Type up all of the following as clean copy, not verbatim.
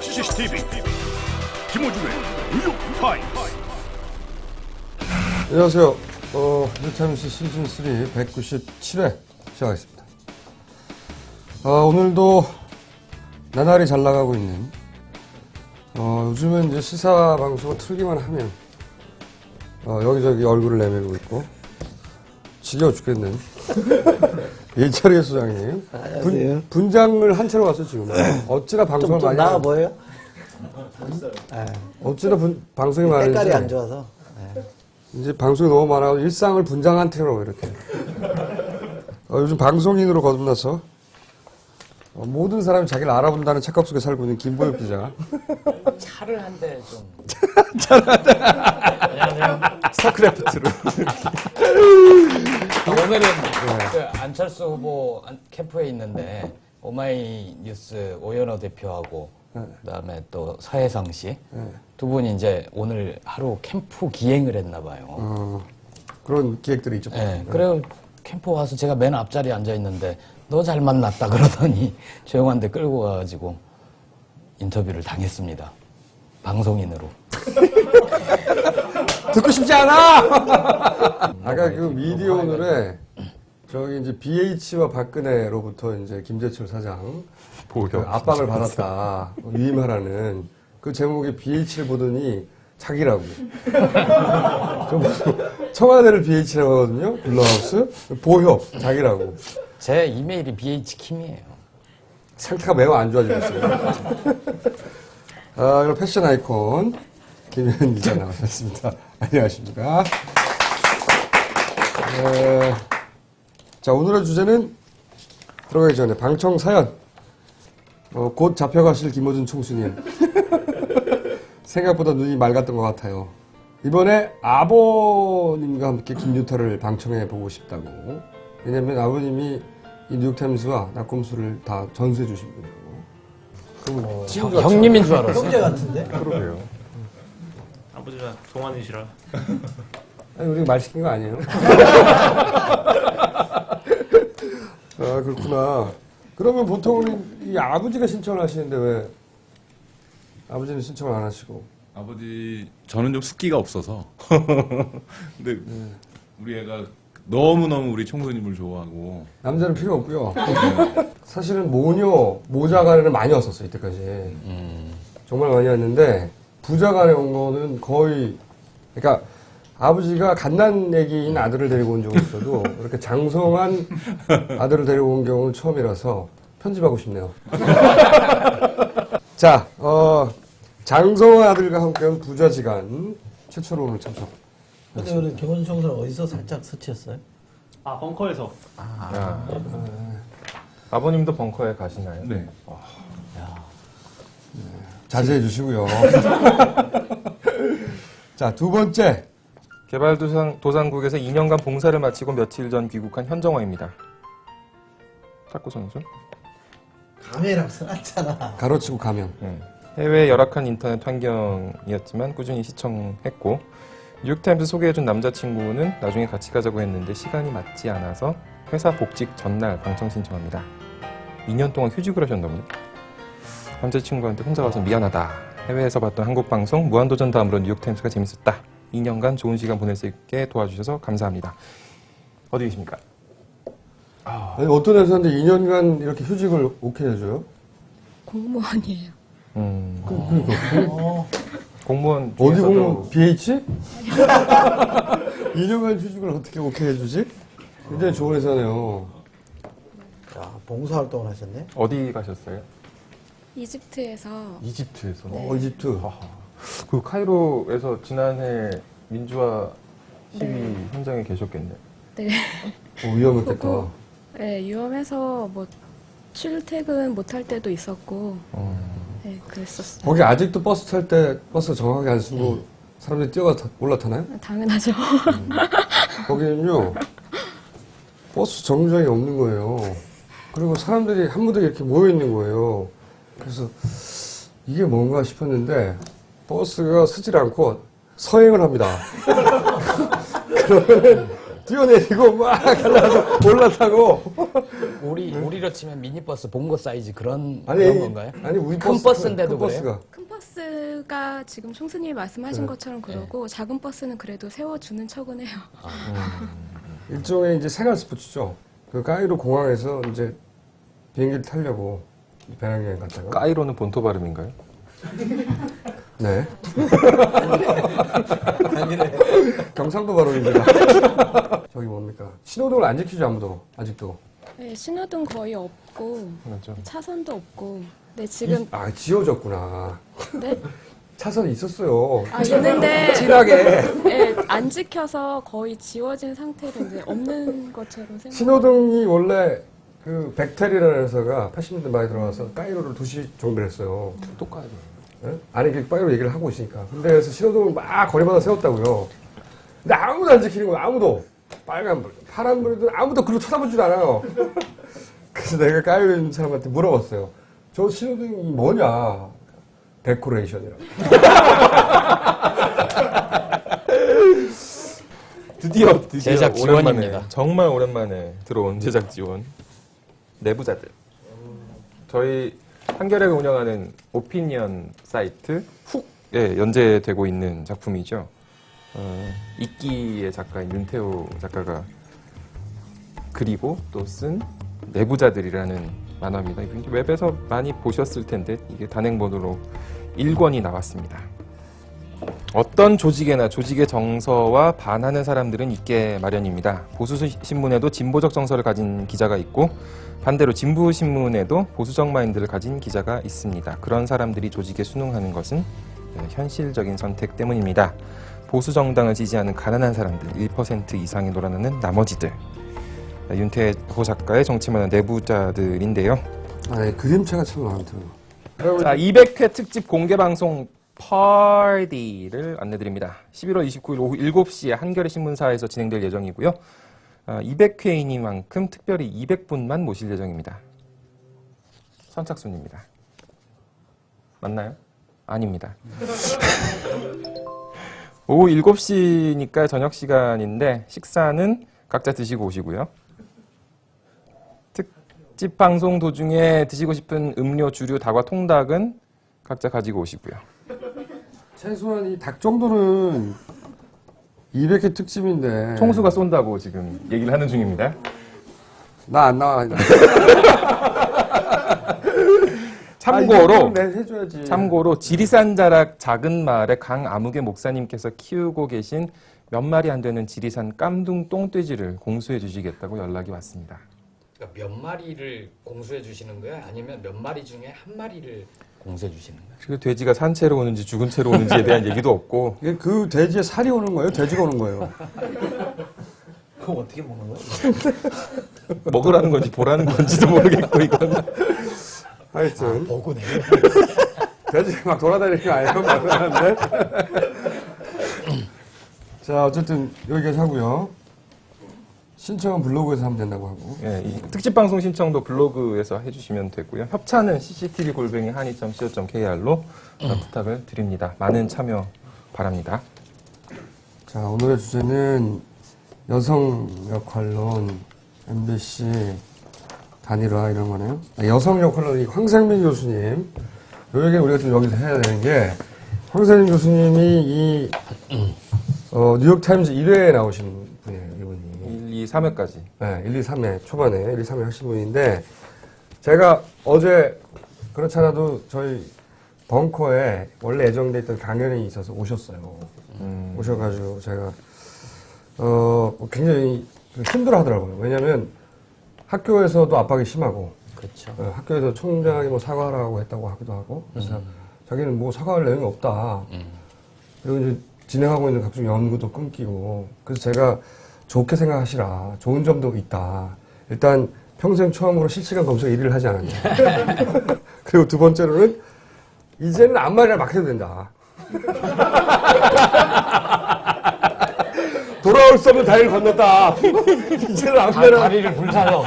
CCTV 김호준의 뉴욕타임스. 안녕하세요. 뉴욕타임스 시즌3 197회 시작하겠습니다. 오늘도 나날이 잘 나가고 있는, 요즘은 이제 시사 방송을 틀기만 하면, 여기저기 얼굴을 내밀고 있고, 지겨워 죽겠는 이철희 소장님. 안녕하세요. 분장을 한 채로 왔어요, 지금. 어찌나 방송을 많이. 나아 보여요? 어찌나 방송이 많은지. 색깔이 안 좋아서. 이제 방송이 너무 많아서 일상을 분장한 채로 이렇게. 요즘 방송인으로 거듭나서 모든 사람이 자기를 알아본다는 착각 속에 살고 있는 김보엽 기자. 차를 한 대 좀. 스타크래프트로. 오늘은 그 안철수 후보 캠프에 있는데 오마이뉴스 오연호 대표하고 그다음에 또 서혜성 씨 두 분이 이제 오늘 하루 캠프 기행을 했나 봐요. 그런 기획들이 있죠. 네, 그래요. 캠프 와서 제가 맨 앞자리에 앉아 있는데 너 잘 만났다 그러더니 조용한 데 끌고 가가지고 인터뷰를 당했습니다. 방송인으로. 듣고 싶지 않아! 아까 그 미디어 오늘에 저기 이제 BH와 박근혜로부터 이제 김재철 사장 그 압박을 받았다. 위임하라는 그 제목의 BH를 보더니 자기라고. 청와대를 BH라고 하거든요. 블러하우스. 보협 자기라고. 제 이메일이 BH킴이에요. 상태가 매우 안 좋아지고 있습니다. 그리고 패션 아이콘 김현 기자 나오셨습니다. 안녕하십니까. 자, 오늘의 주제는 들어가기 전에 방청 사연. 곧 잡혀가실 김호준 총수님. 생각보다 눈이 맑았던 것 같아요. 이번에 아버님과 함께 김유타를 방청해 보고 싶다고. 왜냐면 아버님이 이 뉴욕타임스와 낙검수를 다 전수해 주신 분이고. 그럼 형님인 줄 알았어요. 형제 같은데? 그러게요. 아버지가 동안이시라. 아니, 우리가 말 시킨 거 아니에요? 아, 그렇구나. 그러면 보통은 이 아버지가 신청을 하시는데 왜 아버지는 신청을 안 하시고? 아버지, 저는 좀 숫기가 없어서. 근데 우리 애가 너무너무 우리 총수님을 좋아하고. 남자는 필요 없고요. 사실은 모자간에는 많이 왔었어요, 이때까지. 정말 많이 왔는데, 부자간에 온 거는 거의, 그러니까 아버지가 갓난애기인 아들을 데리고 온 적은 있어도, 이렇게 장성한 아들을 데리고 온 경우는 처음이라서 편집하고 싶네요. 자, 장성한 아들과 함께한 부자지간, 최초로 오늘 참석. 근데 우리 김원준 총수는 어디서 살짝 스치였어요? 아 벙커에서. 아버님도 벙커에 가시나요? 네. 자제해 주시고요. 자, 두 번째. 개발도상국에서 2년간 봉사를 마치고 며칠 전 귀국한 현정화입니다. 탁구 선수. 감회랑 써놨잖아. 가로치고 가면. 해외 열악한 인터넷 환경이었지만 꾸준히 시청했고 뉴욕타임스 소개해준 남자친구는 나중에 같이 가자고 했는데 시간이 맞지 않아서 회사 복직 전날 방청 신청합니다. 2년 동안 휴직을 하셨나 보네. 남자친구한테 혼자 가서 미안하다. 해외에서 봤던 한국방송 무한도전 다음으로 뉴욕타임스가 재밌었다. 2년간 좋은 시간 보낼 수 있게 도와주셔서 감사합니다. 어디 계십니까? 아니, 어떤 회사인데 2년간 이렇게 휴직을 오케이 해줘요? 공무원이에요. 공무원 어디 중에서도 공무원? BH? 2년간 휴직을 어떻게 오케이 해주지? 굉장히 좋은 회사네요. 야, 봉사활동을 하셨네? 어디 가셨어요? 이집트에서 이집트에서. 네. 이집트. 그 카이로에서 지난해 민주화 시위 네. 현장에 계셨겠네. 네, 위험했겠다. 네 위험해서 뭐 출퇴근 못할 때도 있었고 네 그랬었어요. 거기 아직도 버스 탈 때 버스 정확하게 안 쓰고 사람들이 뛰어가 올라타나요? 당연하죠. 거기는요, 버스 정류장이 없는 거예요. 그리고 사람들이 한 무대에 이렇게 모여있는 거예요. 그래서 이게 뭔가 싶었는데, 버스가 서질 않고 서행을 합니다. 그러면 뛰어내리고 막 갈라서 올라타고. 우리로 치면 미니버스 봉고 사이즈 그런 아니, 건가요? 아니, 우리 큰 버스인데도 큰 그래요? 버스가. 큰 버스가 지금 총수님이 말씀하신 네. 것처럼 그러고 작은 버스는 그래도 세워주는 척은 해요. 일종의 이제 생활 스포츠죠. 그 카이로 공항에서 이제 비행기를 타려고 배낭여행 갔다가. 까이로는 본토 발음인가요? 네. 경상도 발언입니다. 저기 뭡니까? 신호등을 안 지키죠, 아무도. 아직도. 네, 신호등 거의 없고 그렇죠. 차선도 없고. 네, 지금 지워졌구나. 네. 차선이 있었어요. 있는데 진하게. 네, 안 지켜서 거의 지워진 상태로 이제 없는 것처럼 생각. 신호등이 원래 그 백텔이라는 회사가 80년대 말에 들어와서 까이로를 도시 정비를 했어요. 또 까이로. 예? 아니, 그 까이로 얘기를 하고 있으니까. 근데 그래서 신호등을 막 거리마다 세웠다고요. 근데 아무도 안 지키는 거예요, 아무도. 빨간불, 파란불이든 아무도 글로 쳐다보지도 않아요. 그래서 내가 까이로 있는 사람한테 물어봤어요. 저 신호등이 뭐냐? 데코레이션이라고. 드디어 제작 오랜만에, 지원입니다. 정말 오랜만에 들어온 제작 지원 내부자들. 저희 한겨레가 운영하는 오피니언 사이트 훅에 연재되고 있는 작품이죠. 이끼의 작가인 윤태호 작가가 그리고 또 쓴 내부자들이라는 만화입니다. 이게 웹에서 많이 보셨을 텐데 이게 단행본으로 1권이 나왔습니다. 어떤 조직에나 조직의 정서와 반하는 사람들은 있게 마련입니다. 보수 신문에도 진보적 정서를 가진 기자가 있고 반대로 진보 신문에도 보수적 마인드를 가진 기자가 있습니다. 그런 사람들이 조직에 순응하는 것은 현실적인 선택 때문입니다. 보수 정당을 지지하는 가난한 사람들 1% 이상이 놀아나는 나머지들. 윤태호 작가의 정치만한 내부자들인데요. 아, 그림체가 참 마음에 들어요. 자, 200회 특집 공개 방송 파티를 안내드립니다. 11월 29일 오후 7시에 한겨레 신문사에서 진행될 예정이고요. 200회이니만큼 특별히 200분만 모실 예정입니다. 선착순입니다. 맞나요? 아닙니다. 오후 7시니까 저녁 시간인데 식사는 각자 드시고 오시고요. 특집 방송 도중에 드시고 싶은 음료, 주류, 다과, 통닭은 각자 가지고 오시고요. 최소한 이 닭 정도는 200회 특집인데. 총수가 쏜다고 지금 얘기를 하는 중입니다. 나 안 나와. 참고로 지리산 자락 작은 마을의 강아무개 목사님께서 키우고 계신 몇 마리 안 되는 지리산 깜둥 똥돼지를 공수해 주시겠다고 연락이 왔습니다. 그러니까 몇 마리를 공수해 주시는 거야? 아니면 몇 마리 중에 한 마리를 공수해 주시는 거야? 그 돼지가 산 채로 오는지 죽은 채로 오는지에 대한 얘기도 없고. 이게 그 돼지에 살이 오는 거예요? 돼지가 오는 거예요? 그거 어떻게 먹는 거야? 먹으라는 건지 보라는 건지도 모르겠고 이건. 하여튼 보고 내. 돼지가 막 돌아다니는 거 아니에요? 막하는데. 자, 어쨌든 여기까지 하고요. 신청은 블로그에서 하면 된다고 하고. 예, 이 특집 방송 신청도 블로그에서 해주시면 되고요. 협찬은 cctv@한이.co.kr로 부탁을 드립니다. 많은 참여 바랍니다. 자, 오늘의 주제는 여성 역할론, MBC 단일화 이런 거네요. 여성 역할론, 황상민 교수님. 요 얘기는 우리가 좀 여기서 해야 되는 게, 황상민 교수님이 이 뉴욕타임즈 1회에 나오신 분이에요, 이분이. 1, 2, 3회까지. 네, 1, 2, 3회, 초반에 1, 2, 3회 하신 분인데, 제가 어제, 그렇잖아도 저희 벙커에 원래 예정돼 있던 강연이 있어서 오셨어요. 오셔가지고 제가, 굉장히 힘들어 하더라고요. 왜냐면 학교에서도 압박이 심하고, 그렇죠. 학교에서 총장이 뭐 사과하라고 했다고 하기도 하고, 그래서 자기는 뭐 사과할 내용이 없다. 그리고 이제 진행하고 있는 각종 연구도 끊기고, 그래서 제가 좋게 생각하시라. 좋은 점도 있다. 일단 평생 처음으로 실시간 검색 1위를 하지 않았냐. 그리고 두 번째로는 이제는 아무 말이나 막 해도 된다. 돌아올 수 없는 다리를 건넜다. 이제는 아무 말이나. 다리를 불사서.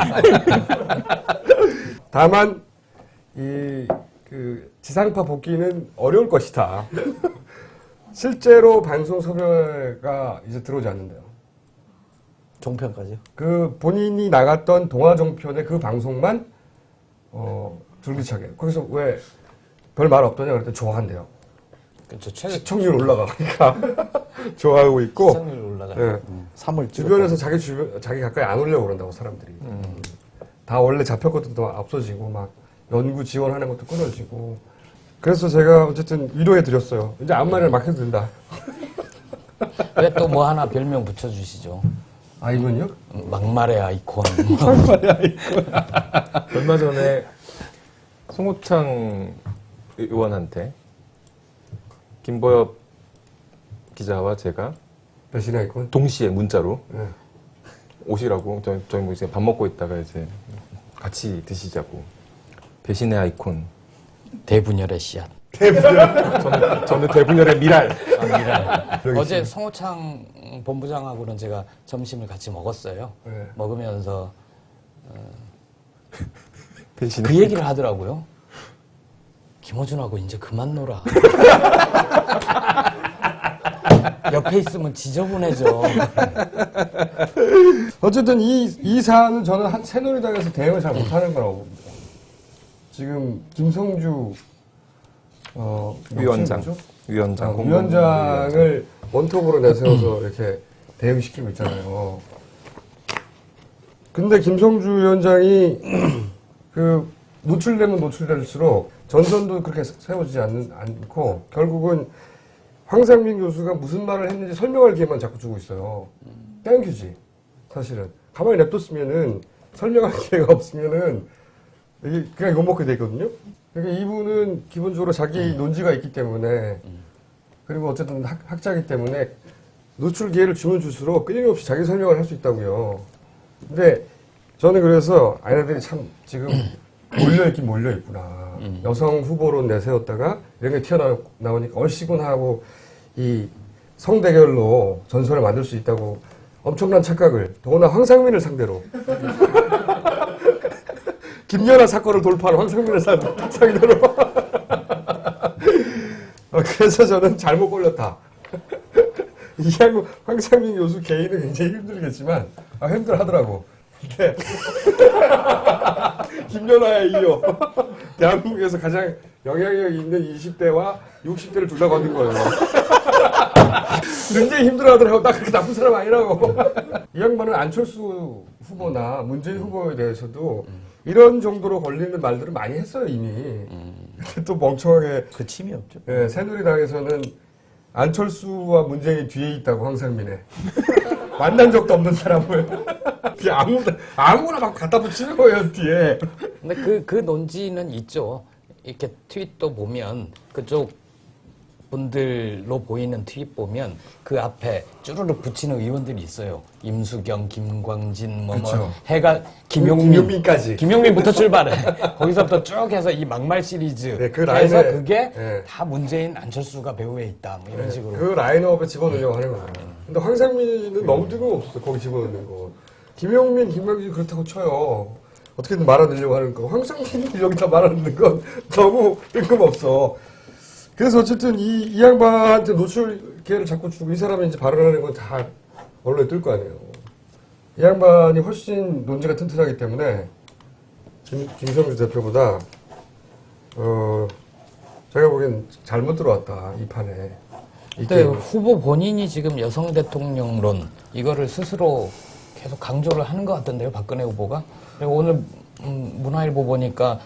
다만 그 지상파 복귀는 어려울 것이다. 실제로 방송 섭외가 이제 들어오지 않는데요. 종편까지요? 그 본인이 나갔던 동아종편의 그 방송만 줄기차게 거기서 왜 별 말 없더냐 그랬더니 좋아한대요. 그렇죠. 시청률 올라가니까 좋아하고 있고 시청률 올라가요. 예. 3월 주변에서 자기 가까이 안 오려고 그런다고 사람들이. 다 원래 잡혔거든 또 없어지고 막 연구 지원하는 것도 끊어지고. 그래서 제가 어쨌든 위로해 드렸어요. 이제 아무 말이나 막 해도 된다. 왜 또 뭐 하나 별명 붙여주시죠? 아 이분요? 막말의 아이콘. 얼마 전에 송호창 의원한테 김보엽 기자와 제가 배신의 아이콘. 동시에 문자로 예. 오시라고 저희 뭐 이제 밥 먹고 있다가 이제 같이 드시자고 배신의 아이콘 대분열의 씨앗. 저는 대분열의 미랄 어제 성호창 본부장하고는 제가 점심을 같이 먹었어요. 네. 먹으면서 배신의 그 얘기를 하더라고요. 김어준하고 이제 그만 놀아. 옆에 있으면 지저분해져. 어쨌든 이 사안은 저는 새누리당에서 대응을 잘 못하는 거라고 봅니다. 지금 김성주 위원장 위원장을 원톱으로 내세워서 이렇게 대응시키고 있잖아요. 근데 김성주 위원장이 그 노출되면 노출될수록 전선도 그렇게 세워지지 않고 결국은 황상민 교수가 무슨 말을 했는지 설명할 기회만 자꾸 주고 있어요. 땡큐지 사실은. 가만히 냅뒀으면은 설명할 기회가 없으면은 이게 그냥 욕먹게 되거든요. 그러니까 이분은 기본적으로 자기 논지가 있기 때문에 그리고 어쨌든 학자이기 때문에 노출 기회를 주면 줄수록 끊임없이 자기 설명을 할 수 있다고요. 근데 저는 그래서 아이들이 참 지금 몰려있긴 몰려있구나. 여성 후보로 내세웠다가 이런 게 튀어나오니까 얼씨구나하고 이 성대결로 전선을 만들 수 있다고 엄청난 착각을 더구나 황상민을 상대로 김연아 사건을 돌파한 황상민을 상대로 그래서 저는 잘못 걸렸다. 이하고 황상민 교수 개인은 굉장히 힘들겠지만 힘들하더라고. 근데 김연아에 이어 대한민국에서 가장 영향력 있는 20대와 60대를 둘 다 건든 거예요. 굉장히 힘들어하더라고. 나 그렇게 나쁜 사람 아니라고. 이 양반은 안철수 후보나 문재인 후보에 대해서도 이런 정도로 걸리는 말들을 많이 했어요 이미. 근데 또 멍청하게 그 침이 없죠. 예, 새누리당에서는 안철수와 문재인이 뒤에 있다고 황상민에 만난 적도 없는 사람을 그냥 아무나 막 갖다 붙이는 거예요 뒤에. 근데 그 논지는 있죠. 이렇게 트윗도 보면 그쪽 분들로 보이는 트윗 보면 그 앞에 쭈르륵 붙이는 의원들이 있어요. 임수경, 김광진, 그쵸. 해가 김용민까지. 김용민부터 출발해. 거기서부터 쭉 해서 이 막말 시리즈. 네, 그 해서 라인에, 그게 네. 다 문재인, 안철수가 배후에 있다. 뭐 이런 식으로. 그 라인업에 집어넣으려고 하는 거예요. 근데 황상민은 너무 뜬금없어 거기 집어넣는 거. 김용민, 김광진 그렇다고 쳐요. 어떻게든 말아내려고 하는 거. 황상민이 여기다 말아내는 건 너무 뜬금없어. 그래서 어쨌든 이 양반한테 노출 기회를 자꾸 주고 이 사람이 이제 발언하는 건 다 언론에 뜰 거 아니에요. 이 양반이 훨씬 논지가 튼튼하기 때문에 김성주 대표보다 제가 보기엔 잘못 들어왔다 이 판에. 근데 후보 본인이 지금 여성 대통령론 이거를 스스로 계속 강조를 하는 것 같던데요, 박근혜 후보가. 그리고 오늘 문화일보 보니까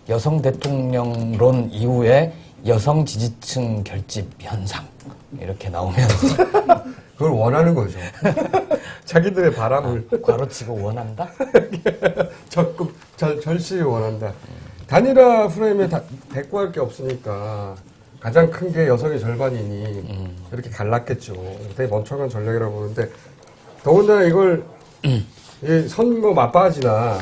여성 대통령론 이후에 여성 지지층 결집 현상 이렇게 나오면서 그걸 원하는 거죠. 자기들의 바람을 괄호치고 원한다? 적극 절실히 원한다. 단일화 프레임에 대꾸할 게 없으니까 가장 큰 게 여성의 절반이니 이렇게 갈랐겠죠. 되게 멍청한 전략이라고 보는데 더군다나 이걸 이 선거 맞바지나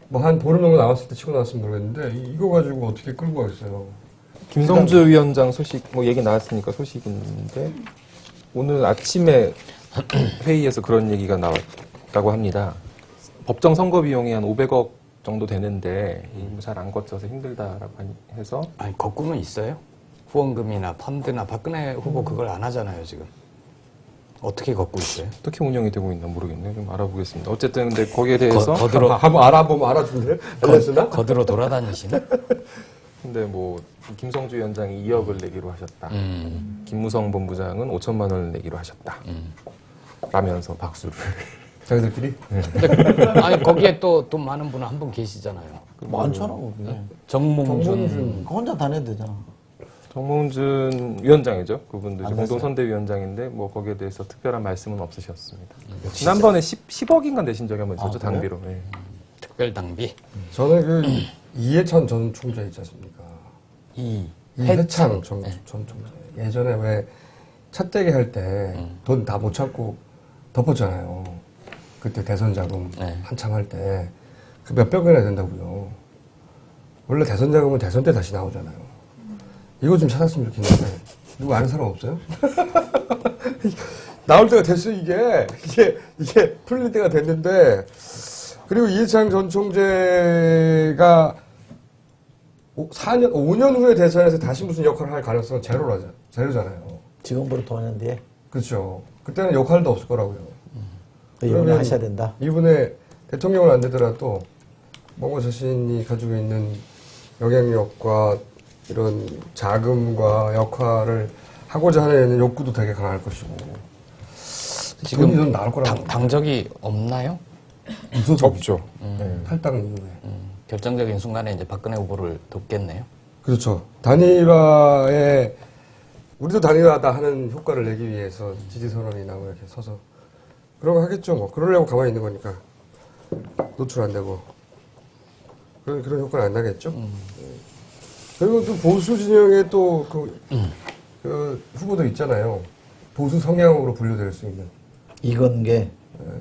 뭐 한 보름 정도 나왔을 때 치고 나왔으면 모르겠는데 이거 가지고 어떻게 끌고 가겠어요. 김성주 위원장 소식 뭐 얘기 나왔으니까 소식인데 오늘 아침에 회의에서 그런 얘기가 나왔다고 합니다. 법정 선거 비용이 한 500억 정도 되는데 잘 안 거쳐서 힘들다라고 해서 아니 거꾸는 있어요? 후원금이나 펀드나 박근혜 후보 그걸 안 하잖아요 지금. 어떻게 걷고 있어요? 어떻게 운영이 되고 있나 모르겠네요. 좀 알아보겠습니다. 어쨌든 근데 거기에 대해서 한번 알아보면 알아준대. 알려주나? 거들어 돌아다니시나? 근데 뭐 김성주 위원장이 2억을 내기로 하셨다. 김무성 본부장은 5천만 원을 내기로 하셨다. 라면서 박수를. 자기들끼리? 아니 거기에 또 돈 많은 분은 한 분 계시잖아요. 많잖아, 거기. 정몽준. 혼자 다 내도 되잖아. 정몽준 위원장이죠. 그분도 이제 안 됐어요? 공동선대위원장인데 뭐 거기에 대해서 특별한 말씀은 없으셨습니다. 지난번에 10억인가 내신 적이 한번 있었죠. 아, 그래요? 당비로. 예. 특별 당비. 저는 그 이해찬 전 총재 있지 않습니까? 이해찬 전 총재. 예전에 왜 차떼기 할 때 돈 다 못 찾고 덮었잖아요. 그때 대선 자금 네. 한창 할 때. 그 몇백 원이나 된다고요. 원래 대선 자금은 대선 때 다시 나오잖아요. 이거 좀 찾았으면 좋겠는데 누구 아는 사람 없어요? 나올 때가 됐어요. 이게 풀릴 때가 됐는데. 그리고 이해창 전 총재가 5년 후에 대선에서 다시 무슨 역할을 할 가능성은 제로잖아요. 지금부터 돈 하는데 그렇죠. 그때는 역할도 없을 거라고요. 이번에 그러면 하셔야 된다. 이분의 대통령은 안 되더라도 뭔가 자신이 가지고 있는 영향력과 이런 자금과 역할을 하고자 하는 욕구도 되게 강할 것이고 지금 돈이 좀 나올 거라고 당적이 없나요? 없죠. 탈당 이후에 결정적인 순간에 이제 박근혜 후보를 돕겠네요. 그렇죠. 단일화에 우리도 단일화다 하는 효과를 내기 위해서 지지 선언이나 뭐 이렇게 서서 그런 거 하겠죠. 뭐 그러려고 가만히 있는 거니까 노출 안 되고 그런 효과는 안 나겠죠. 그리고 또 보수 진영에 또 그 후보도 있잖아요. 보수 성향으로 분류될 수 있는 이건계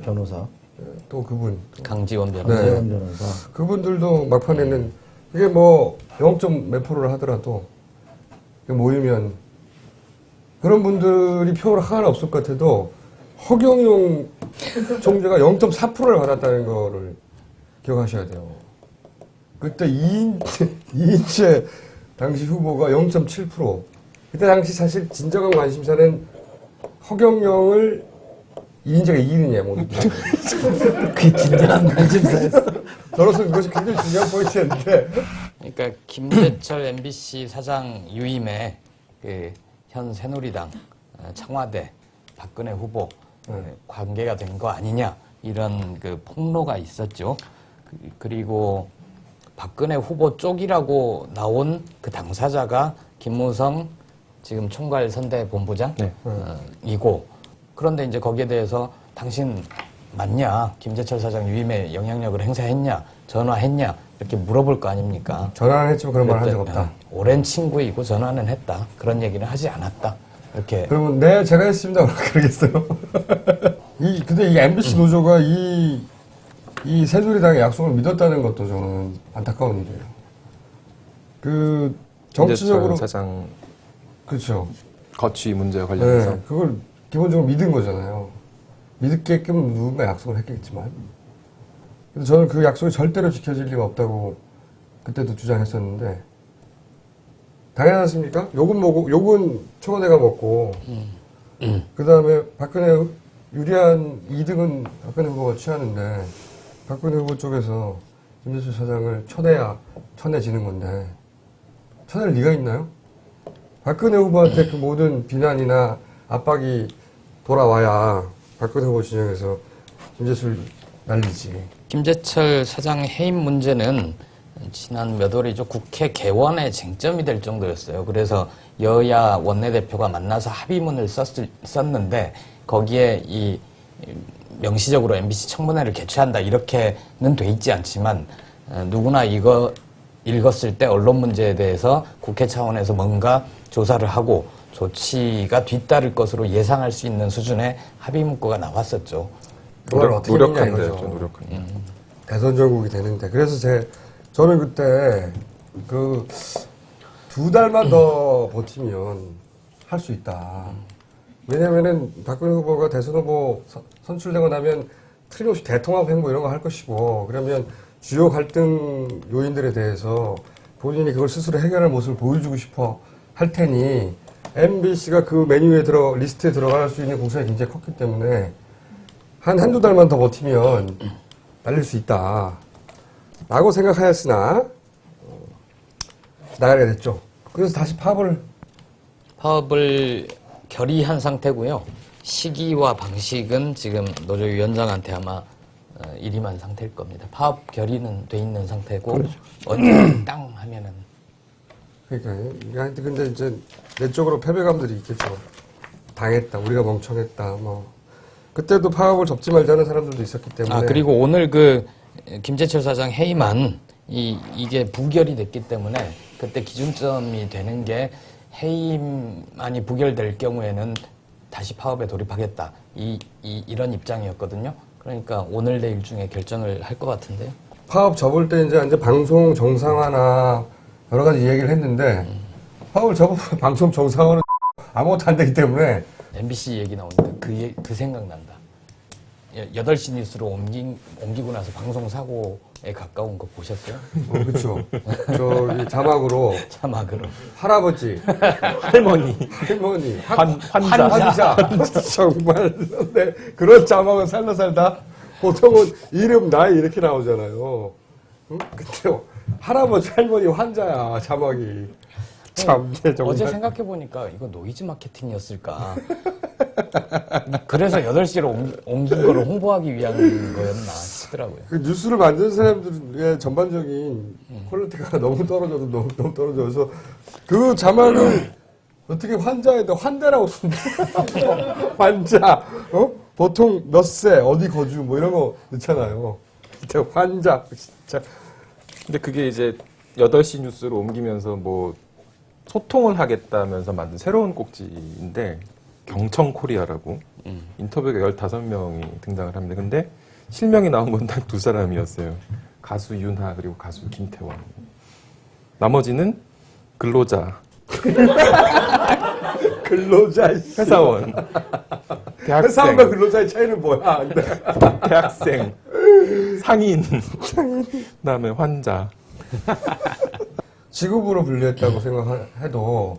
변호사, 또 그분 강지원 변호사. 네. 이재원 변호사. 그분들도 막판에는 이게 뭐 0점 몇 프로를 하더라도 모이면 그런 분들이 표를 하나 없을 것 같아도 허경영 총재가 0.4%를 받았다는 거를 기억하셔야 돼요. 그때 이인재 당시 후보가 0.7%. 그때 당시 사실 진정한 관심사는 허경영을 이인재가 이기느냐 뭐. 그 진정한 관심사였어. 저로서 그것이 굉장히 중요한 포인트였는데 그러니까 김재철 MBC 사장 유임에 그 현 새누리당 청와대 박근혜 후보 관계가 된 거 아니냐 이런 그 폭로가 있었죠. 그리고 박근혜 후보 쪽이라고 나온 그 당사자가 김무성 지금 총괄 선대 본부장 네. 이고 그런데 이제 거기에 대해서 당신 맞냐 김재철 사장 유임에 영향력을 행사했냐 전화했냐 이렇게 물어볼 거 아닙니까? 전화는 했지만 그런 말 한 적 그랬더니, 없다. 오랜 친구이고 전화는 했다. 그런 얘기는 하지 않았다. 이렇게 그러면 네 제가 했습니다. 그러겠어요. 근데 이 MBC 노조가 이 새누리당의 약속을 믿었다는 것도 저는 안타까운 일이에요. 그 정치적으로 김재철 사장 그렇죠. 거취 문제와 관련해서 네, 그걸 기본적으로 믿은 거잖아요. 믿게끔 누군가 약속을 했겠지만. 근데 저는 그 약속이 절대로 지켜질 리가 없다고 그때도 주장했었는데, 당연하십니까? 욕은 청와대가 먹고, 그 다음에 박근혜 유리한 2등은 박근혜 후보가 취하는데, 박근혜 후보 쪽에서 김재철 사장을 쳐내지는 건데, 쳐낼 리가 있나요? 박근혜 후보한테 그 모든 비난이나 압박이 돌아와야 박근혜 후보 진영에서 김재철 날리지. 김재철 사장 해임 문제는 지난 몇 월이죠. 국회 개원의 쟁점이 될 정도였어요. 그래서 여야 원내대표가 만나서 합의문을 썼는데 거기에 이 명시적으로 MBC 청문회를 개최한다 이렇게는 돼 있지 않지만 누구나 이거 읽었을 때 언론 문제에 대해서 국회 차원에서 뭔가 조사를 하고 조치가 뒤따를 것으로 예상할 수 있는 수준의 합의 문구가 나왔었죠. 그걸 어떻게 믿냐 노력한대요. 이거죠. 좀 노력한대. 대선 전국이 되는데. 그래서 저는 그때 그 2달만 더 버티면 할 수 있다. 왜냐면은 박근혜 후보가 대선 후보 선출되고 나면 틀림없이 대통합 행보 이런 거 할 것이고, 그러면 주요 갈등 요인들에 대해서 본인이 그걸 스스로 해결할 모습을 보여주고 싶어 할 테니 MBC가 그 메뉴에 리스트에 들어갈 수 있는 공산이 굉장히 컸기 때문에 한두 달만 더 버티면 날릴 수 있다. 라고 생각하였으나, 나가게 됐죠. 그래서 다시 파업을 결의한 상태고요. 시기와 방식은 지금 노조위원장한테 아마 일임한 상태일 겁니다. 파업 결의는 돼 있는 상태고 그렇죠. 언제 땅 하면은 그러니까 근데 이제 내적으로 패배감들이 있겠죠. 당했다, 우리가 멍청했다, 뭐 그때도 파업을 접지 말자는 사람들도 있었기 때문에. 그리고 오늘 그 김재철 사장 해임안 이게 부결이 됐기 때문에 그때 기준점이 되는 게 해임안이 부결될 경우에는 다시 파업에 돌입하겠다 이런 입장이었거든요. 그러니까 오늘 내일 중에 결정을 할 것 같은데요. 파업 접을 때 이제 방송 정상화나 여러 가지 얘기를 했는데 파업을 접으면 방송 정상화는 아무것도 안 되기 때문에. MBC 얘기 나오니까 그 생각난다. 8시 뉴스로 옮기고 나서 방송 사고에 가까운 거 보셨어요? 그렇죠. 저기 자막으로 할아버지, 할머니, 환자. 정말 네, 그런 자막은 살다 보통은 이름 나이 이렇게 나오잖아요. 응? 근데 할아버지 할머니 환자야 자막이. 참 정말. 어제 생각해 보니까 이거 노이즈 마케팅이었을까? 그래서 8시로 옮긴 거를 홍보하기 위한 거였나 싶더라고요. 그 뉴스를 만드는 사람들의 전반적인 퀄리티가 너무 떨어져서 그 자막을 어떻게 환자에다 환대라고 쓴다. 환자, 보통 몇 세, 어디 거주, 뭐 이런 거 넣잖아요. 진짜 환자, 진짜. 근데 그게 이제 8시 뉴스로 옮기면서 뭐 소통을 하겠다면서 만든 새로운 꼭지인데 경청 코리아라고 인터뷰가 15명이 등장을 합니다. 근데 실명이 나온 건 딱 2사람이었어요. 가수 윤하 그리고 가수 김태원. 나머지는 근로자. 근로자, 회사원. 회사원과 근로자의 차이는 뭐야? 대학생. 상인. 그다음에 환자. 직업으로 분류했다고 생각해도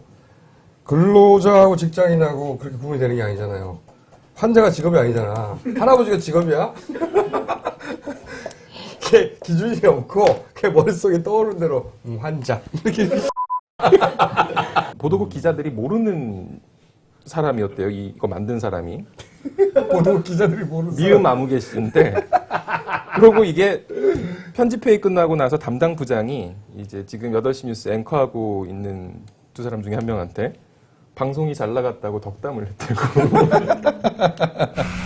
근로자하고 직장인하고 그렇게 구분이 되는 게 아니잖아요. 환자가 직업이 아니잖아. 할아버지가 직업이야? 걔 기준이 없고 걔 머릿속에 떠오르는 대로 환자 이렇게. 보도국 기자들이 모르는 사람이었대요. 이거 만든 사람이. 보도국 기자들이 모르는 미음 아무개씨인데 그러고 이게 편집회의 끝나고 나서 담당 부장이 이제 지금 8시 뉴스 앵커하고 있는 2사람 중에 한 명한테 방송이 잘 나갔다고 덕담을 했다고.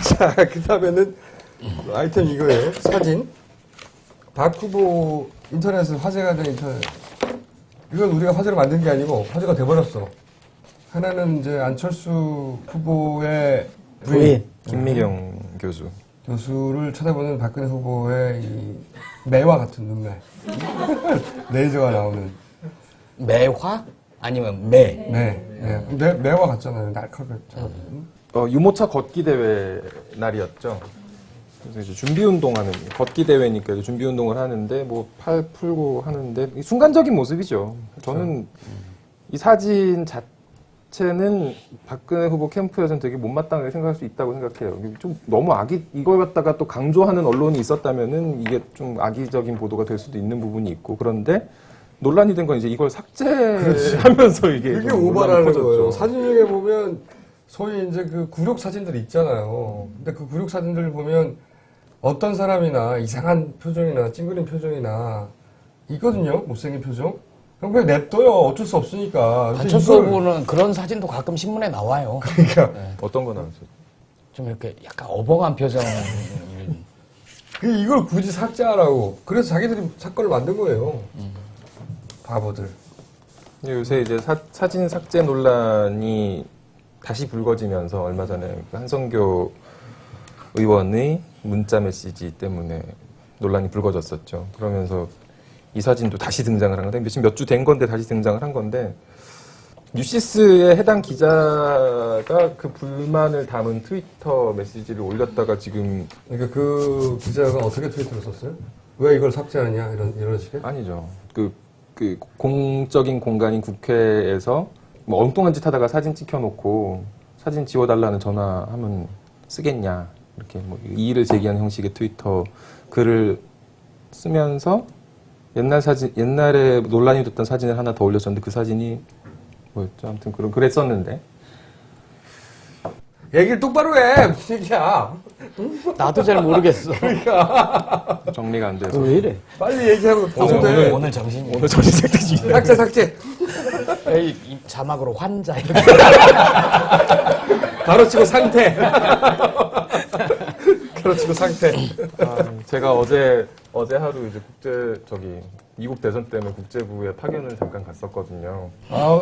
자, 그 다음에는 아이템 이거예요. 사진. 박 후보 인터넷은 화제가 된 인터넷. 이건 우리가 화제를 만든 게 아니고 화제가 돼버렸어. 하나는 이제 안철수 후보의 부인. 김미경 교수를 쳐다보는 박근혜 후보의 이 매와 같은 눈매. 레이저가 나오는. 매화? 아니면 매? 매와 같잖아요. 날카롭게. 유모차 걷기 대회 날이었죠. 그래서 이제 준비 운동하는 걷기 대회니까 이제 준비 운동을 하는데 뭐 팔 풀고 하는데 순간적인 모습이죠. 저는 이 사진 자체는 박근혜 후보 캠프에서는 되게 못마땅하게 생각할 수 있다고 생각해요. 좀 너무 이걸 갖다가 또 강조하는 언론이 있었다면은 이게 좀 악의적인 보도가 될 수도 있는 부분이 있고 그런데 논란이 된 건 이제 이걸 삭제하면서 이게 그게 오바라는 거예요. 사진 중에 보면 소위 이제 그 굴욕 사진들이 있잖아요. 근데 그 굴욕 사진들을 보면 어떤 사람이나 이상한 표정이나 찡그린 표정이나 있거든요. 못생긴 표정. 그럼 그냥 냅둬요. 어쩔 수 없으니까. 안철수 후보는 그런 사진도 가끔 신문에 나와요. 그러니까 어떤 거 나왔어요? 좀 이렇게 약간 어벙한 표정. 이걸 굳이 삭제하라고. 그래서 자기들이 사건을 만든 거예요. 바보들. 요새 이제 사진 삭제 논란이 다시 불거지면서 얼마 전에 한성교 의원의 문자 메시지 때문에 논란이 불거졌었죠. 그러면서 이 사진도 다시 등장을 한 건데 지금 몇 주 된 건데 다시 등장을 한 건데 뉴시스의 해당 기자가 그 불만을 담은 트위터 메시지를 올렸다가 지금 그러니까 그 기자가 어떻게 트위터를 썼어요? 왜 이걸 삭제하냐 이런 식의? 아니죠. 그 공적인 공간인 국회에서 뭐 엉뚱한 짓 하다가 사진 찍혀놓고 사진 지워달라는 전화하면 쓰겠냐 이렇게 뭐 이의를 제기하는 형식의 트위터 글을 쓰면서 옛날에 논란이 됐던 사진을 하나 더 올렸었는데 그 사진이 뭐였죠? 아무튼 그랬었는데 얘기를 똑바로 해. 무슨 얘기야. 나도 잘 모르겠어. 정리가 안 돼서 왜 이래? 빨리 얘기하고 오늘, 방송돼. 오늘 정신이 오늘 정신 색대지 삭제. 이 자막으로 환자 이렇게 바로 치고 상태. 바로 치고 상태. 제가 어제 하루 이제 미국 대선 때문에 국제부에 파견을 잠깐 갔었거든요.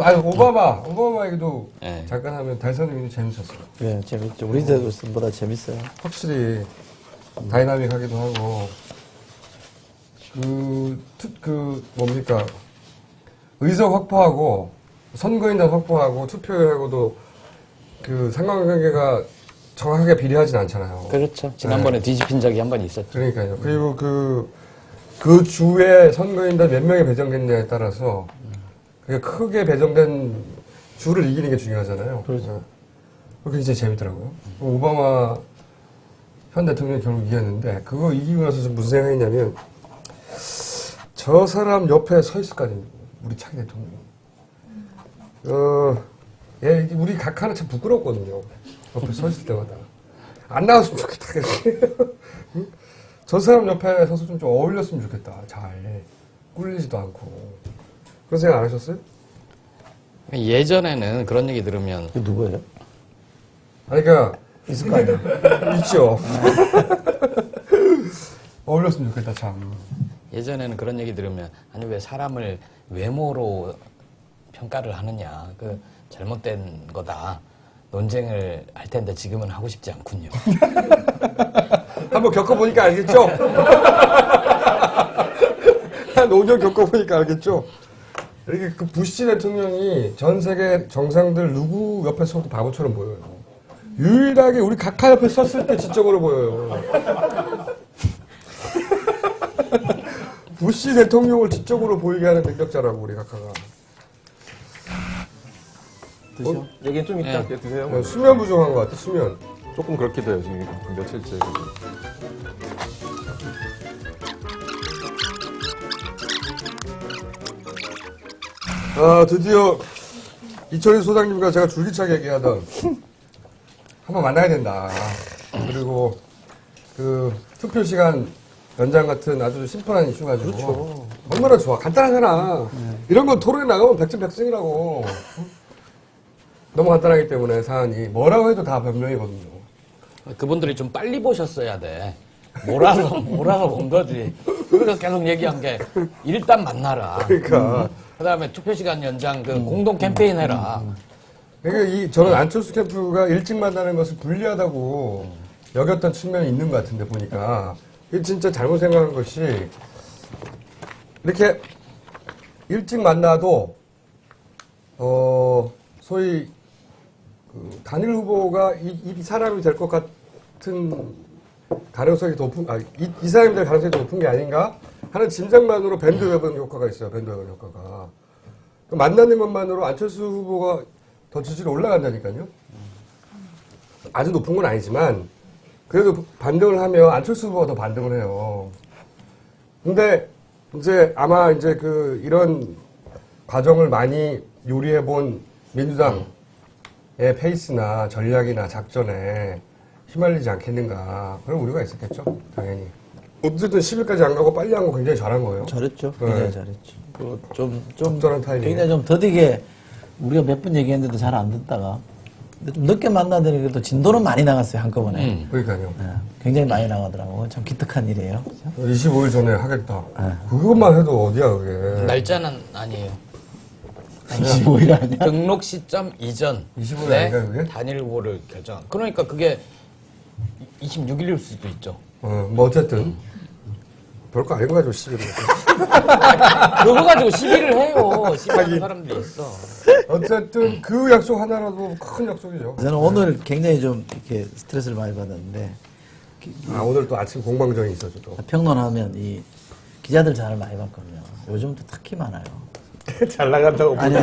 아니 오바마 얘기도 네. 잠깐 하면 대선 얘기도 재밌었어요. 예, 재밌죠. 우리 대선보다 재밌어요. 확실히 다이나믹하기도 하고 뭡니까 의석 확보하고 선거인단 확보하고 투표하고도 그 상관관계가 정확하게 비례하진 않잖아요. 그렇죠. 지난번에 뒤집힌 적이 한 번 있었죠. 그러니까요. 그리고 그 주에 선거인단 몇 명이 배정됐냐에 따라서 그게 크게 배정된 주를 이기는 게 중요하잖아요. 그렇죠. 그게 진짜 재밌더라고요. 오바마 현 대통령이 결국 이겼는데 그거 이기고 나서 좀 무슨 생각했냐면 저 사람 옆에 서 있을 거 아니에요. 우리 차기 대통령. 우리 각하는 참 부끄럽거든요. 옆에 서 있을 때마다. 안 나왔으면 좋겠다. 응? 저 사람 옆에 서서 좀 어울렸으면 좋겠다. 잘. 꿀리지도 않고. 그런 생각 안 하셨어요? 예전에는 그런 얘기 들으면 그 누구예요? 아니, 그러니까. 있을 거 아니에요? 있죠. 어울렸으면 좋겠다, 참. 예전에는 그런 얘기 들으면 아니 왜 사람을 외모로 평가를 하느냐 그 잘못된 거다 논쟁을 할 텐데 지금은 하고 싶지 않군요. 한번 겪어보니까 알겠죠? 한 5년 겪어보니까 알겠죠? 이렇게 그 부시 대통령이 전 세계 정상들 누구 옆에 서도 바보처럼 보여요. 유일하게 우리 각하 옆에 섰을 때 지적으로 보여요. 부시 대통령을 지적으로 보이게 하는 능력자라고 우리 각하가. 드셔? 얘기는 좀 이따 네. 드세요. 수면 부족한 것 같아, 수면. 조금 그렇기도 해요 지금 며칠째. 드디어 이철희 소장님과 제가 줄기차게 얘기하던 한번 만나야 된다. 그리고 그 투표 시간 연장 같은 아주 심플한 이슈 가지고 그렇죠. 얼마나 좋아. 간단하잖아. 이런 건 토론에 나가면 백전백승이라고. 너무 간단하기 때문에 사안이 뭐라고 해도 다 변명이거든요. 그분들이 좀 빨리 보셨어야 돼. 몰아서 본 거지. 그래서 계속 얘기한 게 일단 만나라. 그러니까. 그다음에 투표 시간 연장 그 공동 캠페인 해라. 그러니까 저는 안철수 캠프가 일찍 만나는 것을 불리하다고 여겼던 측면이 있는 것 같은데 보니까 이게 진짜 잘못 생각한 것이 이렇게 일찍 만나도 소위 그 단일 후보가 이 사람이 될 것 같은 가능성이 높은 이 사람이 될 가능성이 높은 게 아닌가 하는 짐작만으로 밴드웨건 효과가 있어요. 밴드웨건 효과가 만나는 것만으로 안철수 후보가 더 지지율이 올라간다니까요. 아주 높은 건 아니지만 그래도 반등을 하면 안철수 후보가 더 반등을 해요. 근데 이제 아마 이제 이런 과정을 많이 요리해 본 민주당의 페이스나 전략이나 작전에 휘말리지 않겠는가 그런 우려가 있었겠죠. 당연히. 어쨌든 10일까지 안 가고 빨리 한 거 굉장히 잘한 거예요. 잘했죠. 네. 굉장히 잘했죠. 좀 적절한 타이밍에. 굉장히 좀 더디게 우리가 몇 번 얘기했는데도 잘 안 듣다가 근데 좀 늦게 만나더니 그래도 진도는 많이 나갔어요 한꺼번에. 그러니까요. 네, 굉장히 많이 나가더라고. 참 기특한 일이에요. 25일 전에 하겠다. 네. 그것만 해도 어디야 그게. 날짜는 아니에요. 25일 아니야? 등록 시점 이전 25일 아닌가요, 그게? 단일 후보를 결정. 그러니까 그게 26일일 수도 있죠. 뭐 어쨌든 별거 아닌 거 가지고 11일. 그거 가지고 시비를 해요. 시비하는 사람들이 있어. 어쨌든 그 약속 하나라도 큰 약속이죠. 저는 오늘 굉장히 좀 이렇게 스트레스를 많이 받았는데 오늘 또 아침 공방전이 있었죠 또. 평론하면 이 기자들 전화를 많이 받거든요. 요즘도 특히 많아요. 잘 나간다고 아니,